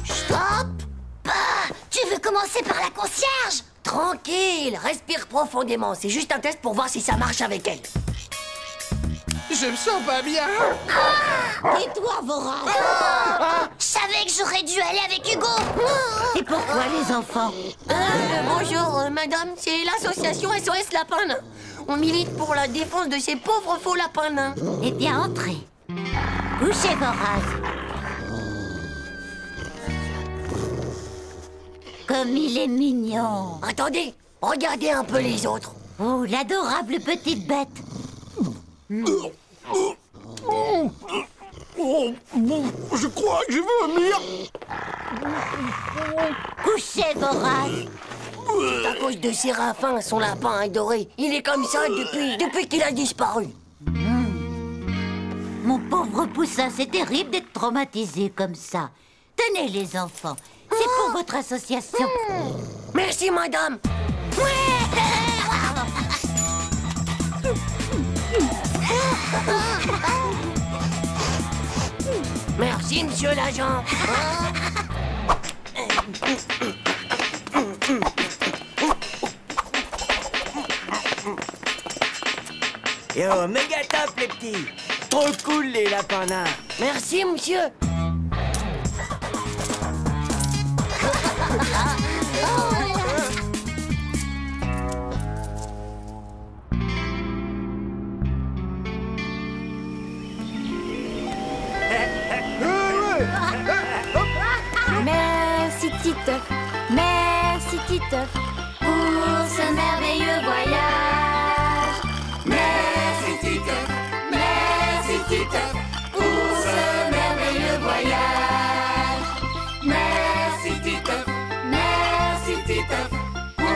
Stop! commencer par la concierge. Tranquille, respire profondément. C'est juste un test pour voir si ça marche avec elle. Je me sens pas bien. Et toi, Voraz? Je savais que j'aurais dû aller avec Hugo. Et pourquoi les enfants? Bonjour, madame, c'est l'association SOS Lapin Nain. On milite pour la défense de ces pauvres faux lapins nains. Eh bien, entrez. Couchez, Voraz. Comme il est mignon. Attendez, regardez un peu les autres. Oh, l'adorable petite bête. Je crois que je veux vomir. Couchez, Voraz. C'est à cause de Séraphin, son lapin adoré. Il est comme ça depuis qu'il a disparu. Mon pauvre poussin, c'est terrible d'être traumatisé comme ça. Tenez, les enfants. C'est pour votre association. Merci, madame. Merci, monsieur l'agent. Yo, méga top, les petits. Trop cool, les lapins nains. Merci, monsieur. Merci Titeuf, merci Titeuf pour ce merveilleux voyage. Merci Titeuf pour ce merveilleux voyage. Merci Titeuf pour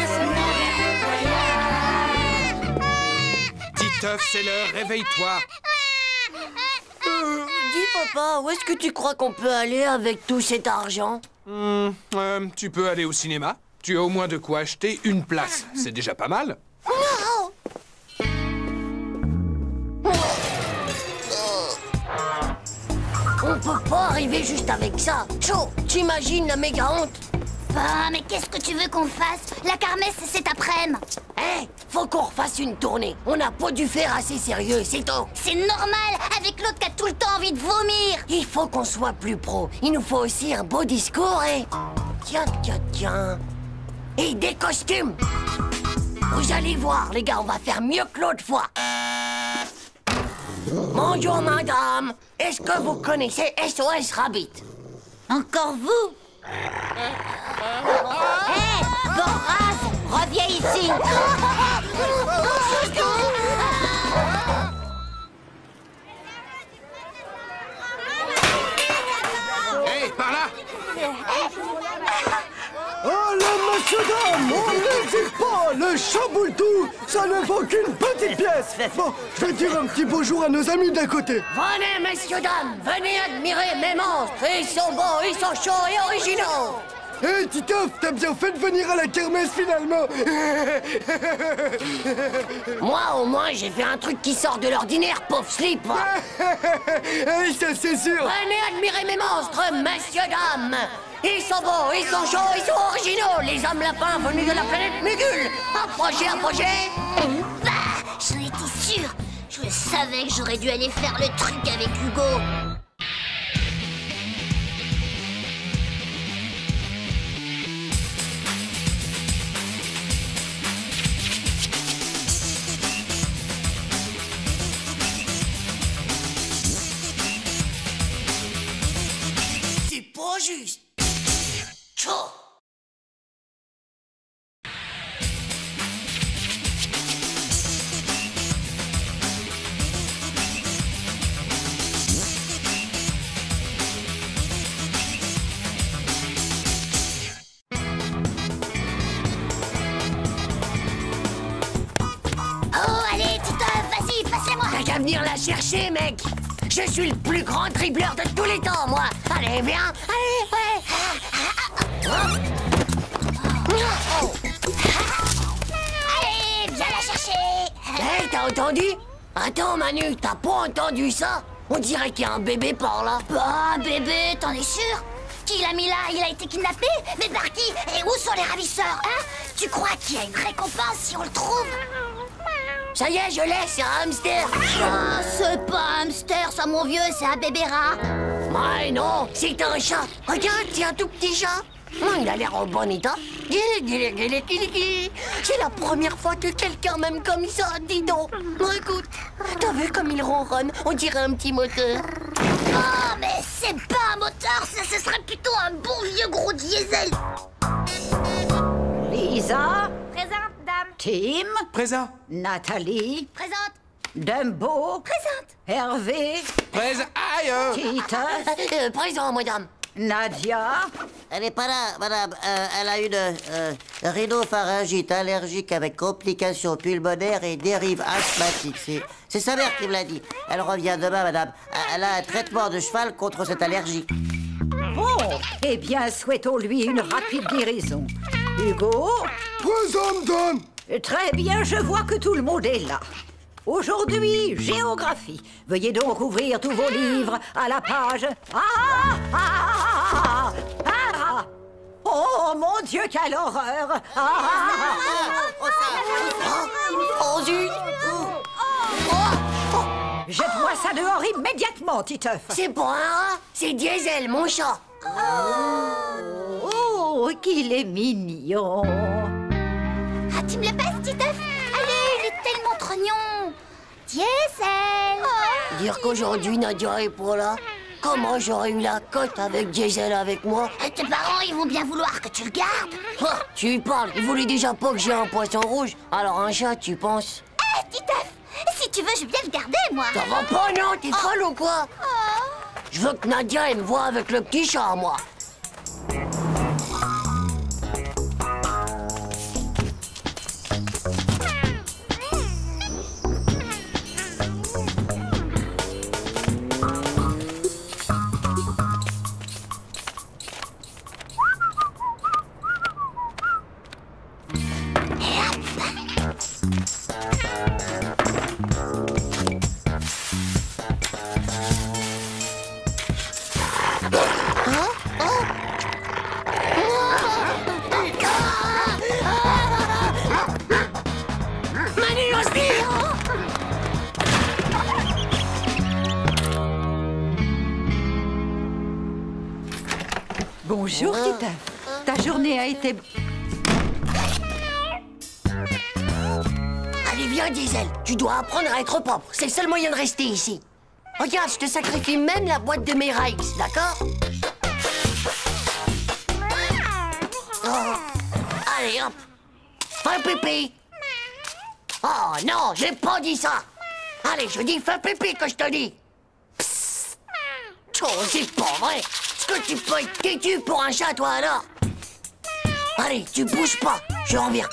ce merveilleux voyage. Titeuf, c'est l'heure, réveille-toi. Dis, papa, où est-ce que tu crois qu'on peut aller avec tout cet argent? Tu peux aller au cinéma. Tu as au moins de quoi acheter une place. C'est déjà pas mal. On peut pas arriver juste avec ça. Chaud, t'imagines la méga honte? Ah, mais qu'est-ce que tu veux qu'on fasse? La kermesse, c'est cet après-midi. Faut qu'on refasse une tournée. On n'a pas dû faire assez sérieux, c'est tout. C'est normal, avec l'autre qui a tout le temps envie de vomir. Il faut qu'on soit plus pro. Il nous faut aussi un beau discours et... Tiens. Et des costumes. Vous allez voir, les gars, on va faire mieux que l'autre fois. Bonjour, madame. Est-ce que vous connaissez SOS Rabbit? Encore vous? Hé, Voraz, reviens ici. Hé, par là. Allez, monsieur, dame, on n'hésite pas. Le chamboule tout, ça ne vaut qu'une petite pièce. Bon, je vais dire un petit bonjour à nos amis d'à côté. Venez, messieurs, dames, venez admirer mes monstres. Ils sont beaux, ils sont chauds et originaux. Hé, Titeuf, t'as bien fait de venir à la kermesse finalement. Moi, au moins, j'ai fait un truc qui sort de l'ordinaire, pauvre slip. Hey, ça c'est sûr. Venez admirer mes monstres, messieurs, dames. Ils sont beaux, ils sont chauds, ils sont originaux. Les hommes lapins venus de la planète Mugul. Approchez. Bah, j'en étais sûre. Je savais que j'aurais dû aller faire le truc avec Hugo. C'est pas juste. Chaud. Oh, allez, Titeuf, vas-y, passe-la-moi. T'as qu'à venir la chercher, mec. Je suis le plus grand dribbleur de tous les temps, moi. Allez, viens. Allez, ouais. Allez, viens la chercher. Hey, t'as entendu? Attends, Manu, t'as pas entendu ça? On dirait qu'il y a un bébé par là. Bah, bébé, t'en es sûr? Qui l'a mis là? Il a été kidnappé? Mais par qui? Et où sont les ravisseurs, hein? Tu crois qu'il y a une récompense si on le trouve? Ça y est, je l'ai, c'est un hamster. Ah, c'est pas un hamster, ça, mon vieux, c'est un bébé rat. Ouais, non, c'est un chat. Regarde, c'est un tout petit chat. Il a l'air en bon état. C'est la première fois que quelqu'un m'aime comme ça, dis donc. Écoute, t'as vu comme il ronronne? On dirait un petit moteur. Oh, mais c'est pas un moteur, ça, ce serait plutôt un bon vieux gros diesel. Lisa. Présente, dame. Tim. Présent. Nathalie. Présente. Dumbo. Présente. Hervé. Présent. Aïe. Titus. Présent, madame. Nadia. Elle n'est pas là, madame. Elle a une rhinopharyngite allergique avec complications pulmonaires et dérive asthmatique. C'est sa mère qui me l'a dit. Elle revient demain, madame. Elle a un traitement de cheval contre cette allergie. Bon, eh bien, souhaitons-lui une rapide guérison. Hugo. Présent, madame. Très bien, je vois que tout le monde est là. Aujourd'hui, géographie. Veuillez donc ouvrir tous vos livres à la page... Oh, mon Dieu, quelle horreur! Oh, zut! Jette-moi ça dehors immédiatement, Titeuf! C'est pas un rat, c'est Diesel, mon chat! Oh, qu'il est mignon! Ah, tu me le passes, Titeuf? Allez, il est tellement trognon! Diesel! Dire qu'aujourd'hui, Nadia est pas là. Comment j'aurais eu la cote avec Diesel avec moi? Tes parents, ils vont bien vouloir que tu le gardes. Ah, tu lui parles, ils voulaient déjà pas que j'ai un poisson rouge. Alors un chat, tu penses? Titeuf, si tu veux, je vais bien le garder, moi. Ça va pas, non? T'es folle ou quoi? Je veux que Nadia, elle me voie avec le petit chat, moi. Bonjour, Titeuf. Ta journée a été... Allez, viens, Diesel. Tu dois apprendre à être propre. C'est le seul moyen de rester ici. Regarde, je te sacrifie même la boîte de mes Rikes, d'accord? Oh. Allez, hop. Fais pipi. Oh non, j'ai pas dit ça. Allez, je dis fais pipi que je te dis. Psst. Oh, c'est pas vrai. Est-ce que tu peux être têtu pour un chat, toi, alors? Allez, tu bouges pas. Je reviens.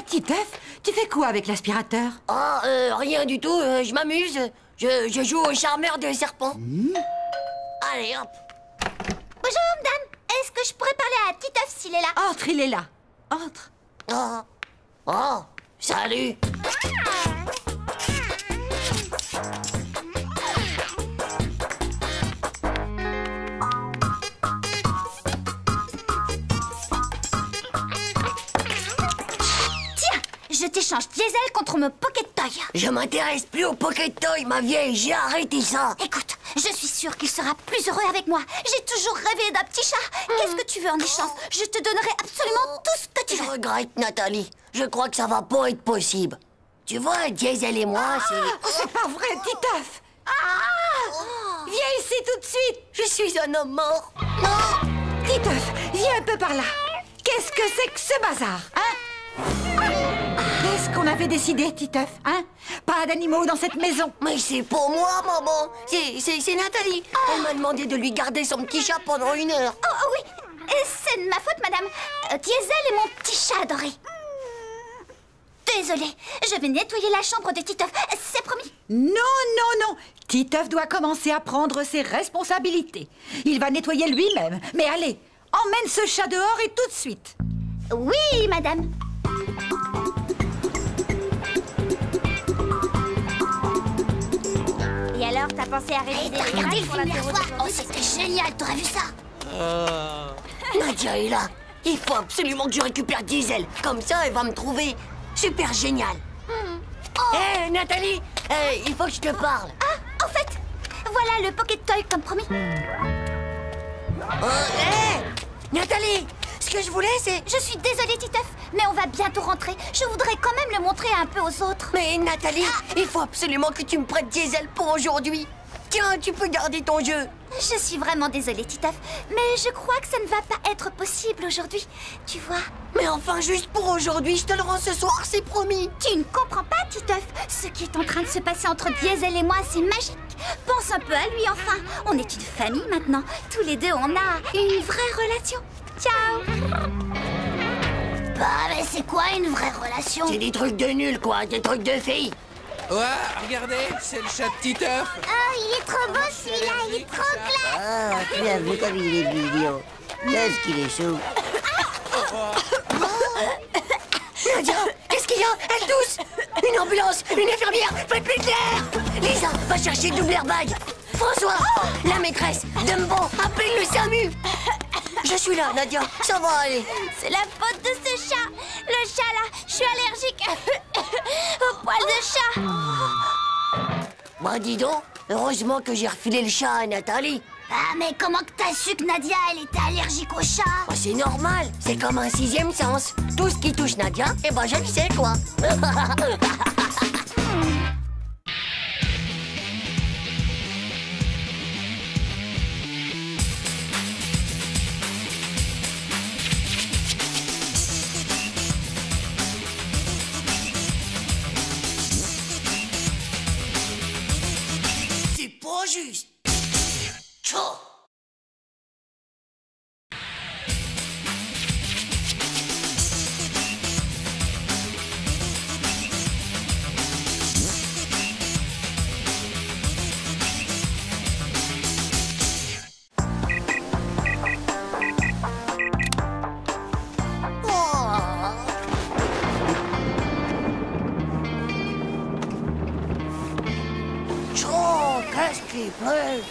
Titeuf, tu fais quoi avec l'aspirateur? Oh, rien du tout, je m'amuse. Je joue au charmeur de serpent. Allez, hop. Bonjour, madame. Est-ce que je pourrais parler à Titeuf s'il est là? Entre, il est là. Entre. Oh, salut. Je t'échange Diesel contre mon Pocket Toy. Je m'intéresse plus au Pocket Toy, ma vieille. J'ai arrêté ça. Écoute, je suis sûre qu'il sera plus heureux avec moi. J'ai toujours rêvé d'un petit chat. Qu'est-ce que tu veux en échange? Je te donnerai absolument tout ce que tu veux. Je regrette, Nathalie. Je crois que ça va pas être possible. Tu vois, Diesel et moi, c'est pas vrai, Titeuf. Viens ici tout de suite. Je suis un homme mort. Titeuf, viens un peu par là. Qu'est-ce que c'est que ce bazar, hein? Qu'est-ce qu'on avait décidé, Titeuf, hein? Pas d'animaux dans cette maison. Mais c'est pour moi, maman. C'est Nathalie. Elle m'a demandé de lui garder son petit chat pendant 1 heure. Oh oui, c'est de ma faute, madame. Diesel est mon petit chat adoré. Désolée, je vais nettoyer la chambre de Titeuf, c'est promis. Non. Titeuf doit commencer à prendre ses responsabilités. Il va nettoyer lui-même. Mais allez, Emmène ce chat dehors et tout de suite. Oui, madame. Et alors, t'as pensé à réviser les Regardez le pour film hier l'apéro soir. Oh, d'aujourd'hui? c'était génial, t'aurais vu ça? Nadia est là. Il faut absolument que je récupère Diesel. Comme ça, elle va me trouver super génial. Hé, Nathalie, il faut que je te parle. Ah, en fait, voilà le Pocket Toy comme promis. Nathalie, ce que je voulais, c'est... Je suis désolée, Titeuf, mais on va bientôt rentrer. Je voudrais quand même le montrer un peu aux autres. Mais Nathalie, il faut absolument que tu me prêtes Diesel pour aujourd'hui. Tiens, tu peux garder ton jeu. Je suis vraiment désolée, Titeuf, mais je crois que ça ne va pas être possible aujourd'hui. Tu vois? Mais enfin, juste pour aujourd'hui, je te le rends ce soir, c'est promis. Tu ne comprends pas, Titeuf. Ce qui est en train de se passer entre Diesel et moi, c'est magique. Pense un peu à lui, enfin. On est une famille maintenant. Tous les deux, on a une vraie relation. Ciao. Bah, mais c'est quoi une vraie relation? C'est des trucs de nul, quoi, des trucs de filles. Ouais, regardez, c'est le chat de Titeuf. Oh, il est trop beau celui-là, il est trop classe. Ah, tu as vu comme il est mignon. Qu'est-ce qu'il est chaud. Nadia, qu'est-ce qu'il y a? Elle tousse. Une ambulance, une infirmière, faites-lui de l'air. Lisa, va chercher le double airbag. François, la maîtresse, Dumbo, appelle le SAMU. Je suis là, Nadia, ça va aller. C'est la faute de ce chat. Le chat là, je suis allergique au poil de chat. Bah dis donc, heureusement que j'ai refilé le chat à Nathalie. Ah, mais comment que t'as su que Nadia, elle était allergique au chat? Bah, c'est normal, c'est comme un sixième sens. Tout ce qui touche Nadia, eh ben je le sais, quoi. C'est pas juste. Tchou. Qu'est-ce qu'il pleut?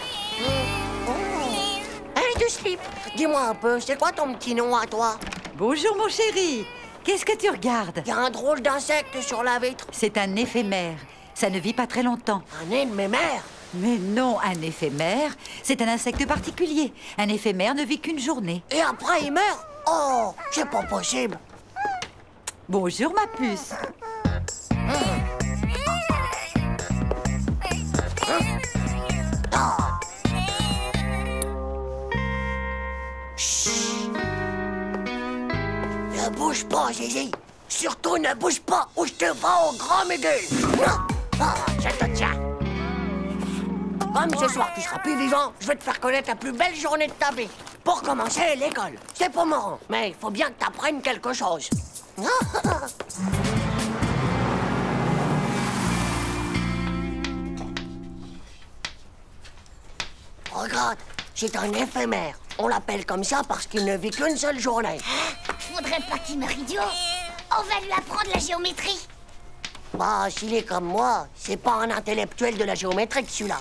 Hey, du slip, dis-moi un peu, c'est quoi ton petit nom à toi? Bonjour, mon chéri. Qu'est-ce que tu regardes? Il y a un drôle d'insecte sur la vitre. C'est un éphémère. Ça ne vit pas très longtemps. Un éphémère? Mais non, un éphémère, c'est un insecte particulier. Un éphémère ne vit qu'une journée. Et après, il meurt? Oh, c'est pas possible. Bonjour, ma puce. Ne bouge pas, Zizi. Surtout ne bouge pas ou je te vends au grand miguel. Je te tiens. Comme ce soir tu seras plus vivant, je vais te faire connaître la plus belle journée de ta vie. Pour commencer, l'école. C'est pas marrant, mais il faut bien que tu apprennes quelque chose. Regarde, c'est un éphémère. On l'appelle comme ça parce qu'il ne vit qu'une seule journée. Faudrait pas qu'il meure idiot. On va lui apprendre la géométrie. Bah, s'il est comme moi, c'est pas un intellectuel de la géométrie que celui-là.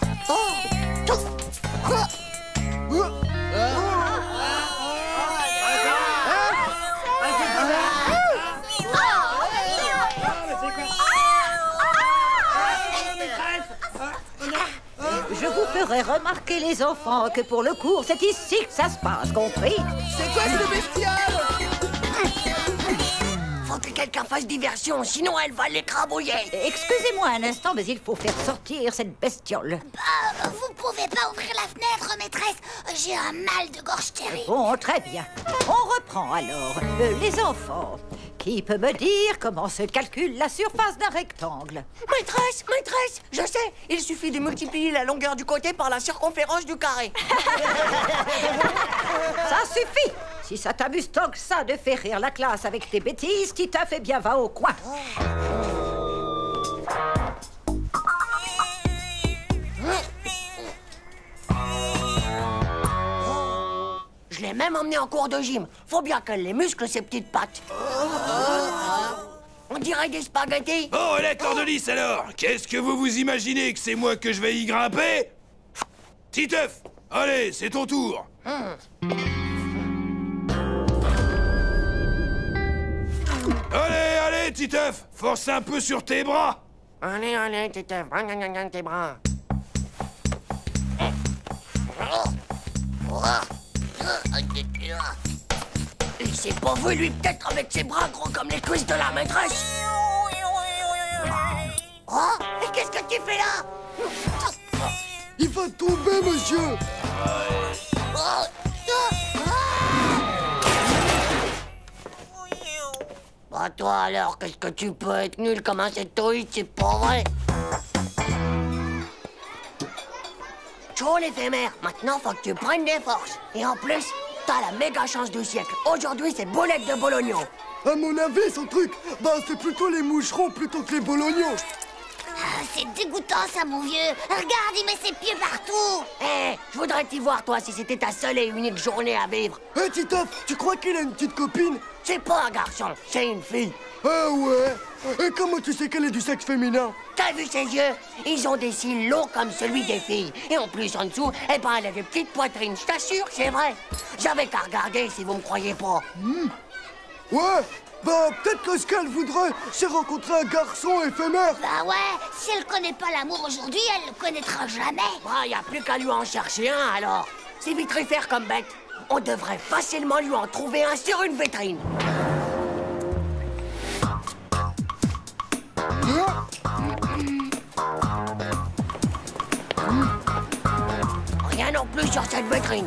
Je vous ferai remarquer, les enfants, que pour le cours, c'est ici que ça se passe, compris? C'est quoi ce bestiole? Faut que quelqu'un fasse diversion, sinon elle va l'écrabouiller. Excusez-moi un instant, mais il faut faire sortir cette bestiole. Vous pouvez pas ouvrir la fenêtre, maîtresse? J'ai un mal de gorge terrible. Bon, très bien. On reprend alors. Les enfants, qui peut me dire comment se calcule la surface d'un rectangle? Maîtresse, maîtresse, je sais, il suffit de multiplier la longueur du côté par la circonférence du carré. Ça suffit. Si ça t'amuse tant que ça de faire rire la classe avec tes bêtises, Titeuf, eh bien va au coin. Je l'ai même emmené en cours de gym. Faut bien qu'elle les muscle, ces petites pattes. On dirait des spaghettis. Oh, la Cordelis, alors! Qu'est-ce que vous vous imaginez que c'est moi que je vais y grimper? Titeuf, allez, c'est ton tour. Allez, Titeuf, force un peu sur tes bras. Allez, Titeuf, tes bras. Il s'est pas vu, lui, peut-être avec ses bras gros comme les cuisses de la maîtresse. Oh, mais qu'est-ce que tu fais là? Il va tomber, monsieur. Bah toi alors, qu'est-ce que tu peux être nul comme un insectoïde, c'est pas vrai. Ciao l'éphémère, maintenant faut que tu prennes des forces. Et en plus, t'as la méga chance du siècle. Aujourd'hui, c'est boulette de bolognon. À mon avis, son truc, bah c'est plutôt les moucherons plutôt que les bolognons. Ah, c'est dégoûtant ça, mon vieux. Regarde, il met ses pieds partout. Eh, je voudrais t'y voir, toi, si c'était ta seule et unique journée à vivre. Hé, Titeuf, tu crois qu'il a une petite copine? C'est pas un garçon, c'est une fille. Ah ouais? Et comment tu sais qu'elle est du sexe féminin? T'as vu ses yeux? Ils ont des cils longs comme celui des filles. Et en plus, en dessous, eh ben, elle a des petites poitrines. Je t'assure, c'est vrai. J'avais qu'à regarder si vous me croyez pas. Ouais, bah peut-être que ce qu'elle voudrait, c'est rencontrer un garçon éphémère. Bah ouais, si elle connaît pas l'amour aujourd'hui, elle le connaîtra jamais. Bah, y a plus qu'à lui en chercher un, alors. C'est vitrifère comme bête. On devrait facilement lui en trouver un sur une vitrine. Rien non plus sur cette vitrine.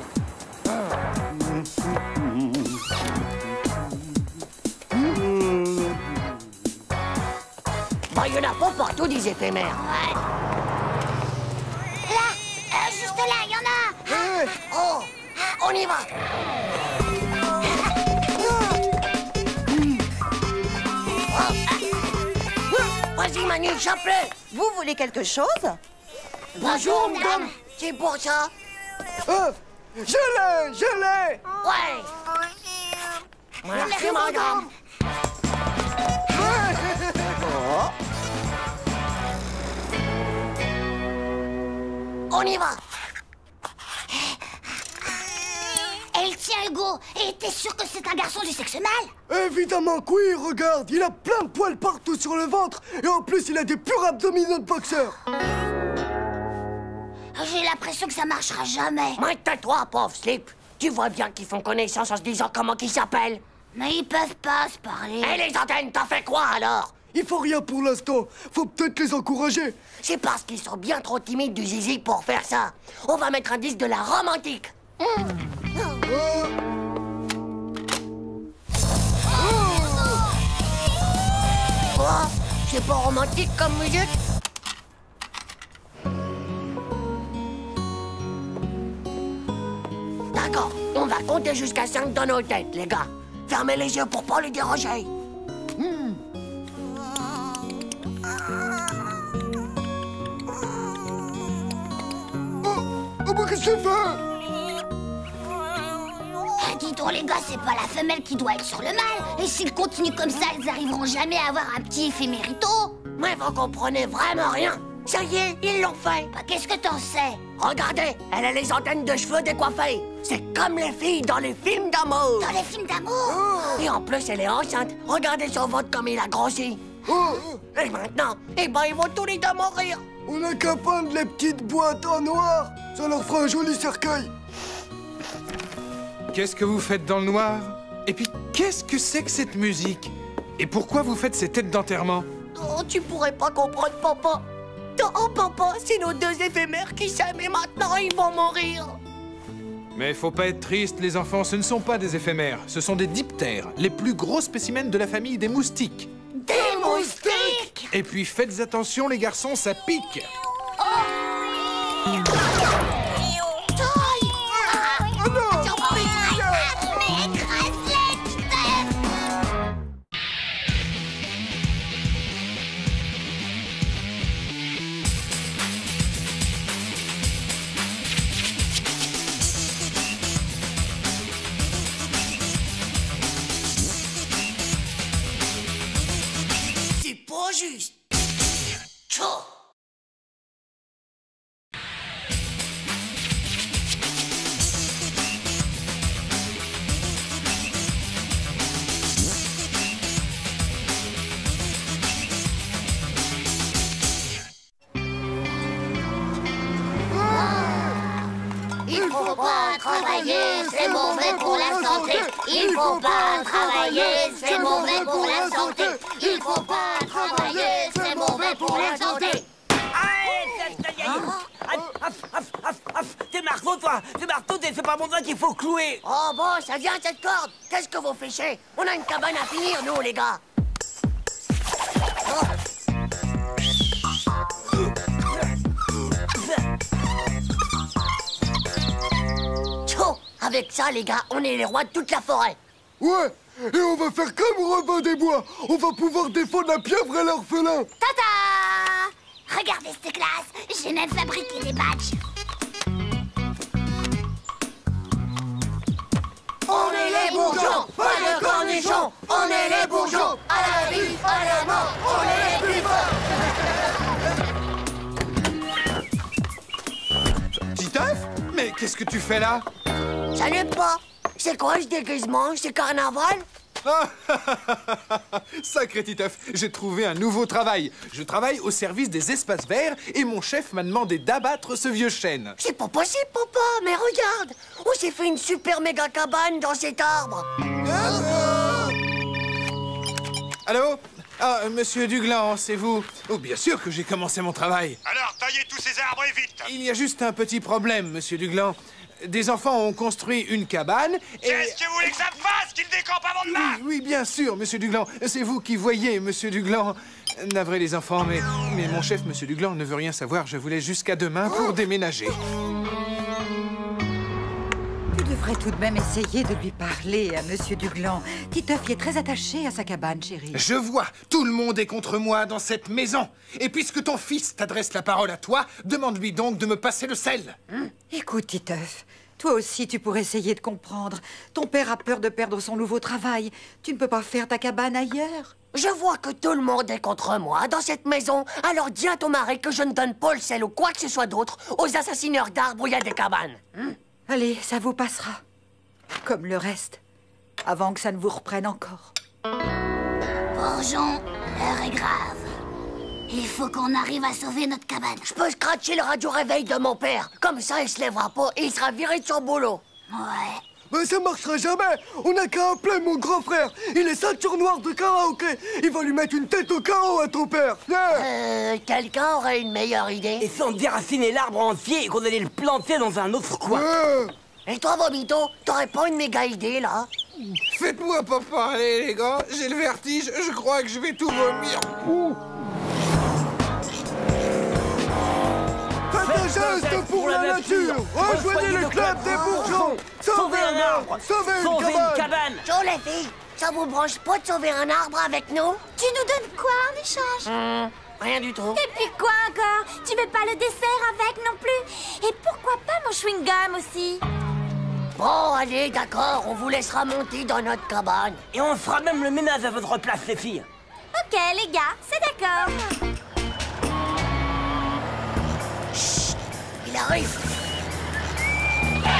Bah, y en a pas partout des éphémères. Ouais. Là, juste là, il y en a. Hé, Oh, on y va. Vas-y, Manu, chope-le. Vous voulez quelque chose? Bonjour, madame. C'est pour ça. je l'ai. Ouais. Merci, madame. On y va. Elle tient Hugo. Et t'es sûr que c'est un garçon du sexe mâle? Évidemment que oui, regarde, il a plein de poils partout sur le ventre. Et en plus, il a des purs abdominaux de boxeur. J'ai l'impression que ça marchera jamais. Mais tais-toi, pauvre slip. Tu vois bien qu'ils font connaissance en se disant comment ils s'appellent. Mais ils peuvent pas se parler. Et les antennes, t'as fait quoi alors? Il faut rien pour l'instant. Faut peut-être les encourager. C'est parce qu'ils sont bien trop timides du zizi pour faire ça. On va mettre un disque de la Rome antique. Oh, c'est pas romantique comme musique. D'accord, on va compter jusqu'à 5 dans nos têtes, les gars. Fermez les yeux pour pas les déranger. Oh, mais qu'est-ce que tu fais? Dis donc, les gars, c'est pas la femelle qui doit être sur le mâle. Et s'ils continuent comme ça, ils arriveront jamais à avoir un petit éphémérito. Mais vous comprenez vraiment rien. Ça y est, ils l'ont fait. Bah, qu'est-ce que t'en sais? Regardez, elle a les antennes de cheveux décoiffées. C'est comme les filles dans les films d'amour. Dans les films d'amour? Et en plus, elle est enceinte. Regardez son ventre comme il a grossi. Et maintenant, eh ben, ils vont tous les deux mourir. On a qu'à peindre les petites boîtes en noir. Ça leur fera un joli cercueil. Qu'est-ce que vous faites dans le noir? Et puis, qu'est-ce que c'est que cette musique? Et pourquoi vous faites ces têtes d'enterrement? Oh, tu pourrais pas comprendre, papa. Oh, papa, c'est nos deux éphémères qui s'aiment et maintenant ils vont mourir. Mais faut pas être triste, les enfants, ce ne sont pas des éphémères. Ce sont des diptères, les plus gros spécimens de la famille des moustiques. Des moustiques? Et puis, faites attention, les garçons, ça pique. juste. Tchou. Il faut pas travailler, c'est mauvais pour la santé. Il faut pas travailler, c'est mauvais pour la santé. Il faut pas travailler, c'est mauvais pour la santé. C'est marteau, toi. C'est marteau, c'est pas mon doigt qu'il faut clouer. Oh bon, ça vient cette corde. Qu'est-ce que vous fichez? On a une cabane à finir, nous, les gars. Oh. Tchou, avec ça, les gars, on est les rois de toute la forêt. Ouais, et on va faire comme Robin des Bois. On va pouvoir défendre la pieuvre et l'orphelin. Tata! Regardez cette classe, j'ai même fabriqué des badges. On est les bourgeons, pas le cornichon. On est les bourgeons, à la vie, à la mort. On est les plus forts. Titeuf? Mais qu'est-ce que tu fais là? Ça n'est pas. C'est quoi ce déguisement? C'est carnaval? Sacré Titeuf, j'ai trouvé un nouveau travail. Je travaille au service des espaces verts et mon chef m'a demandé d'abattre ce vieux chêne. C'est pas possible, papa, mais regarde. On s'est fait une super méga cabane dans cet arbre. Allô? Ah, monsieur Duglan, c'est vous? Oh, bien sûr que j'ai commencé mon travail. Alors, taillez tous ces arbres et vite. Il y a juste un petit problème, monsieur Duglan. Des enfants ont construit une cabane et... Qu'est-ce que vous voulez que ça me fasse, qu'ils décampent avant demain? Oui, bien sûr, monsieur Duglan. C'est vous qui voyez, monsieur Duglan. Navré les enfants, mais mon chef, monsieur Duglan, ne veut rien savoir. Je vous laisse jusqu'à demain pour déménager. Tu devrais tout de même essayer de lui parler à monsieur Duglan. Titeuf y est très attaché à sa cabane, chérie. Je vois, tout le monde est contre moi dans cette maison. Et puisque ton fils t'adresse la parole à toi, demande-lui donc de me passer le sel. Écoute, Titeuf, toi aussi tu pourrais essayer de comprendre. Ton père a peur de perdre son nouveau travail. Tu ne peux pas faire ta cabane ailleurs. Je vois que tout le monde est contre moi dans cette maison. Alors dis à ton mari que je ne donne pas le sel ou quoi que ce soit d'autre aux assassineurs d'arbres où il y a des cabanes. Allez, ça vous passera. Comme le reste. Avant que ça ne vous reprenne encore. Bourgeon, l'heure est grave. Il faut qu'on arrive à sauver notre cabane. Je peux scratcher le radio-réveil de mon père. Comme ça, il se lèvera pas et il sera viré de son boulot. Ouais. Mais ça marchera jamais. On n'a qu'à appeler mon grand frère. Il est ceinture noire de karaoké. Il va lui mettre une tête au carreau à ton père. Quelqu'un aurait une meilleure idée? Et si on déracinait l'arbre entier et qu'on allait le planter dans un autre coin? Et toi, Vomito, t'aurais pas une méga idée, là? Faites-moi pas parler, les gars. J'ai le vertige. Je crois que je vais tout vomir. Faites un geste pour la nature. Rejoignez le club des bourgeons. Sauvez un arbre. Sauvez une cabane. Ciao, les filles. Ça vous branche pas de sauver un arbre avec nous? Tu nous donnes quoi en échange? Rien du tout. Et puis quoi encore? Tu veux pas le dessert avec non plus? Et pourquoi pas mon chewing-gum aussi? Bon, allez, d'accord, on vous laissera monter dans notre cabane. Et on fera même le ménage à votre place, les filles. Ok, les gars, c'est d'accord. Chut, il arrive. Le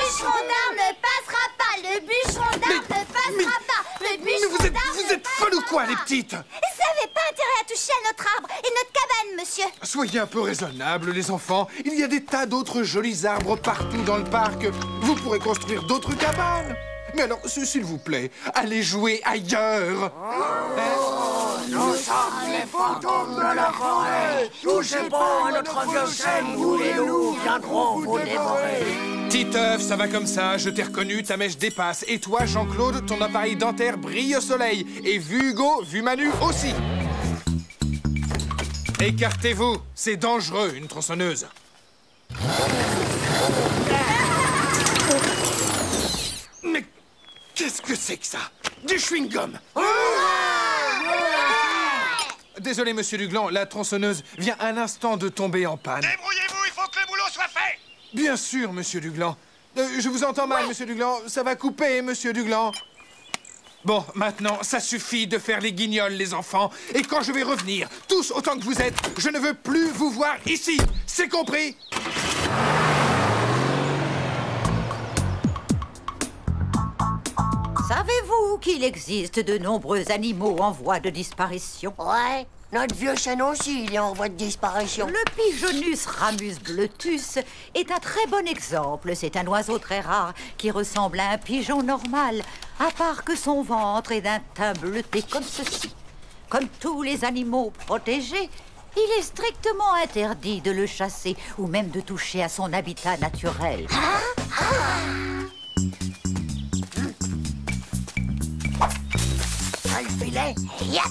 bûcheron d'arbre ne passera pas. Le bûcheron d'arbre ne passera pas. Le bûcheron d'arbre Vous êtes folles ou quoi, les petites? Ça n'avait pas intérêt à toucher à notre arbre et notre cabane, monsieur. Soyez un peu raisonnables, les enfants. Il y a des tas d'autres jolis arbres partout dans le parc. Vous pourrez construire d'autres cabanes. Mais alors, s'il vous plaît, allez jouer ailleurs. Nous sommes les fantômes de la forêt. Touchez pas à notre vieux chêne, vous les loups viendront vous dévorer. Titeuf, ça va comme ça, je t'ai reconnu, ta mèche dépasse. Et toi, Jean-Claude, ton appareil dentaire brille au soleil. Et vu Hugo, vu Manu aussi. Écartez-vous, c'est dangereux, une tronçonneuse. Mais qu'est-ce que c'est que ça? Du chewing-gum. Désolé, monsieur Duglan, la tronçonneuse vient un instant de tomber en panne. Débrouillez-vous, il faut que le boulot soit fait. Bien sûr, monsieur Duglan. Je vous entends mal, monsieur Duglan. Ça va couper, monsieur Duglan. Bon, maintenant, ça suffit de faire les guignols, les enfants. Et quand je vais revenir, tous autant que vous êtes, je ne veux plus vous voir ici. C'est compris? Savez-vous qu'il existe de nombreux animaux en voie de disparition? Ouais, notre vieux chêne aussi, il est en voie de disparition. Le Pigeonus ramus bletus est un très bon exemple. C'est un oiseau très rare qui ressemble à un pigeon normal, à part que son ventre est d'un teint bleuté comme ceci. Comme tous les animaux protégés, il est strictement interdit de le chasser ou même de toucher à son habitat naturel. Le filet, yep.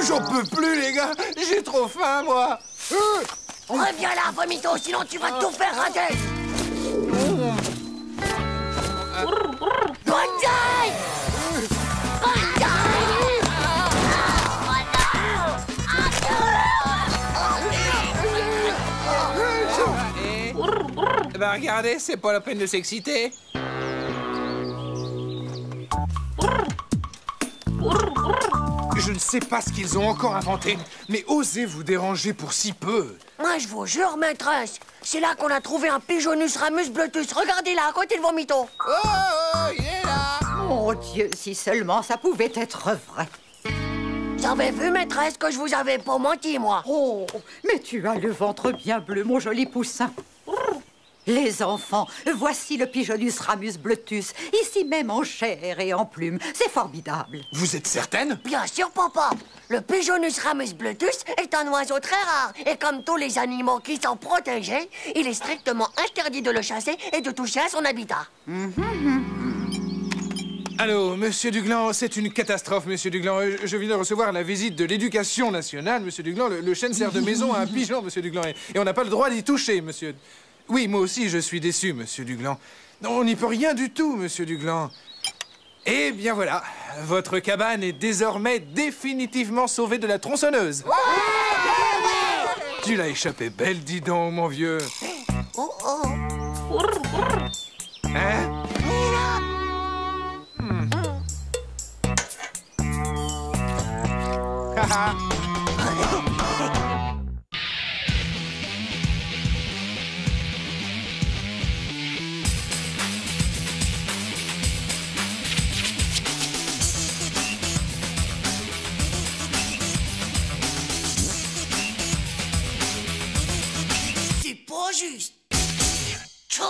J'en peux plus, les gars. J'ai trop faim, moi. Reviens là, Vomito, sinon tu vas tout faire rater. Bah regardez, c'est pas la peine de s'exciter. Je ne sais pas ce qu'ils ont encore inventé, mais osez vous déranger pour si peu. Moi, je vous jure, maîtresse, c'est là qu'on a trouvé un Pigeonus ramus bletus. Regardez là, à côté de Vomito. Oh, il est là. Mon Dieu, si seulement ça pouvait être vrai. Vous avez vu, maîtresse, que je vous avais pas menti, moi. Oh, mais tu as le ventre bien bleu, mon joli poussin. Les enfants, voici le Pigeonus ramus bletus, ici même en chair et en plumes. C'est formidable. Vous êtes certaine? Bien sûr, papa. Le Pigeonus ramus bletus est un oiseau très rare. Et comme tous les animaux qui sont protégés, il est strictement interdit de le chasser et de toucher à son habitat. Allô, monsieur Duglan, c'est une catastrophe, monsieur Duglan. Je viens de recevoir la visite de l'éducation nationale, monsieur Duglan. Le chêne sert de maison à un pigeon, monsieur Duglan. Et on n'a pas le droit d'y toucher, monsieur. Oui, moi aussi, je suis déçu, monsieur Duglan. On n'y peut rien du tout, monsieur Duglan. Eh bien voilà, votre cabane est désormais définitivement sauvée de la tronçonneuse. Tu l'as échappé belle, dis donc, mon vieux. Hein? C'est pas juste. Tchou.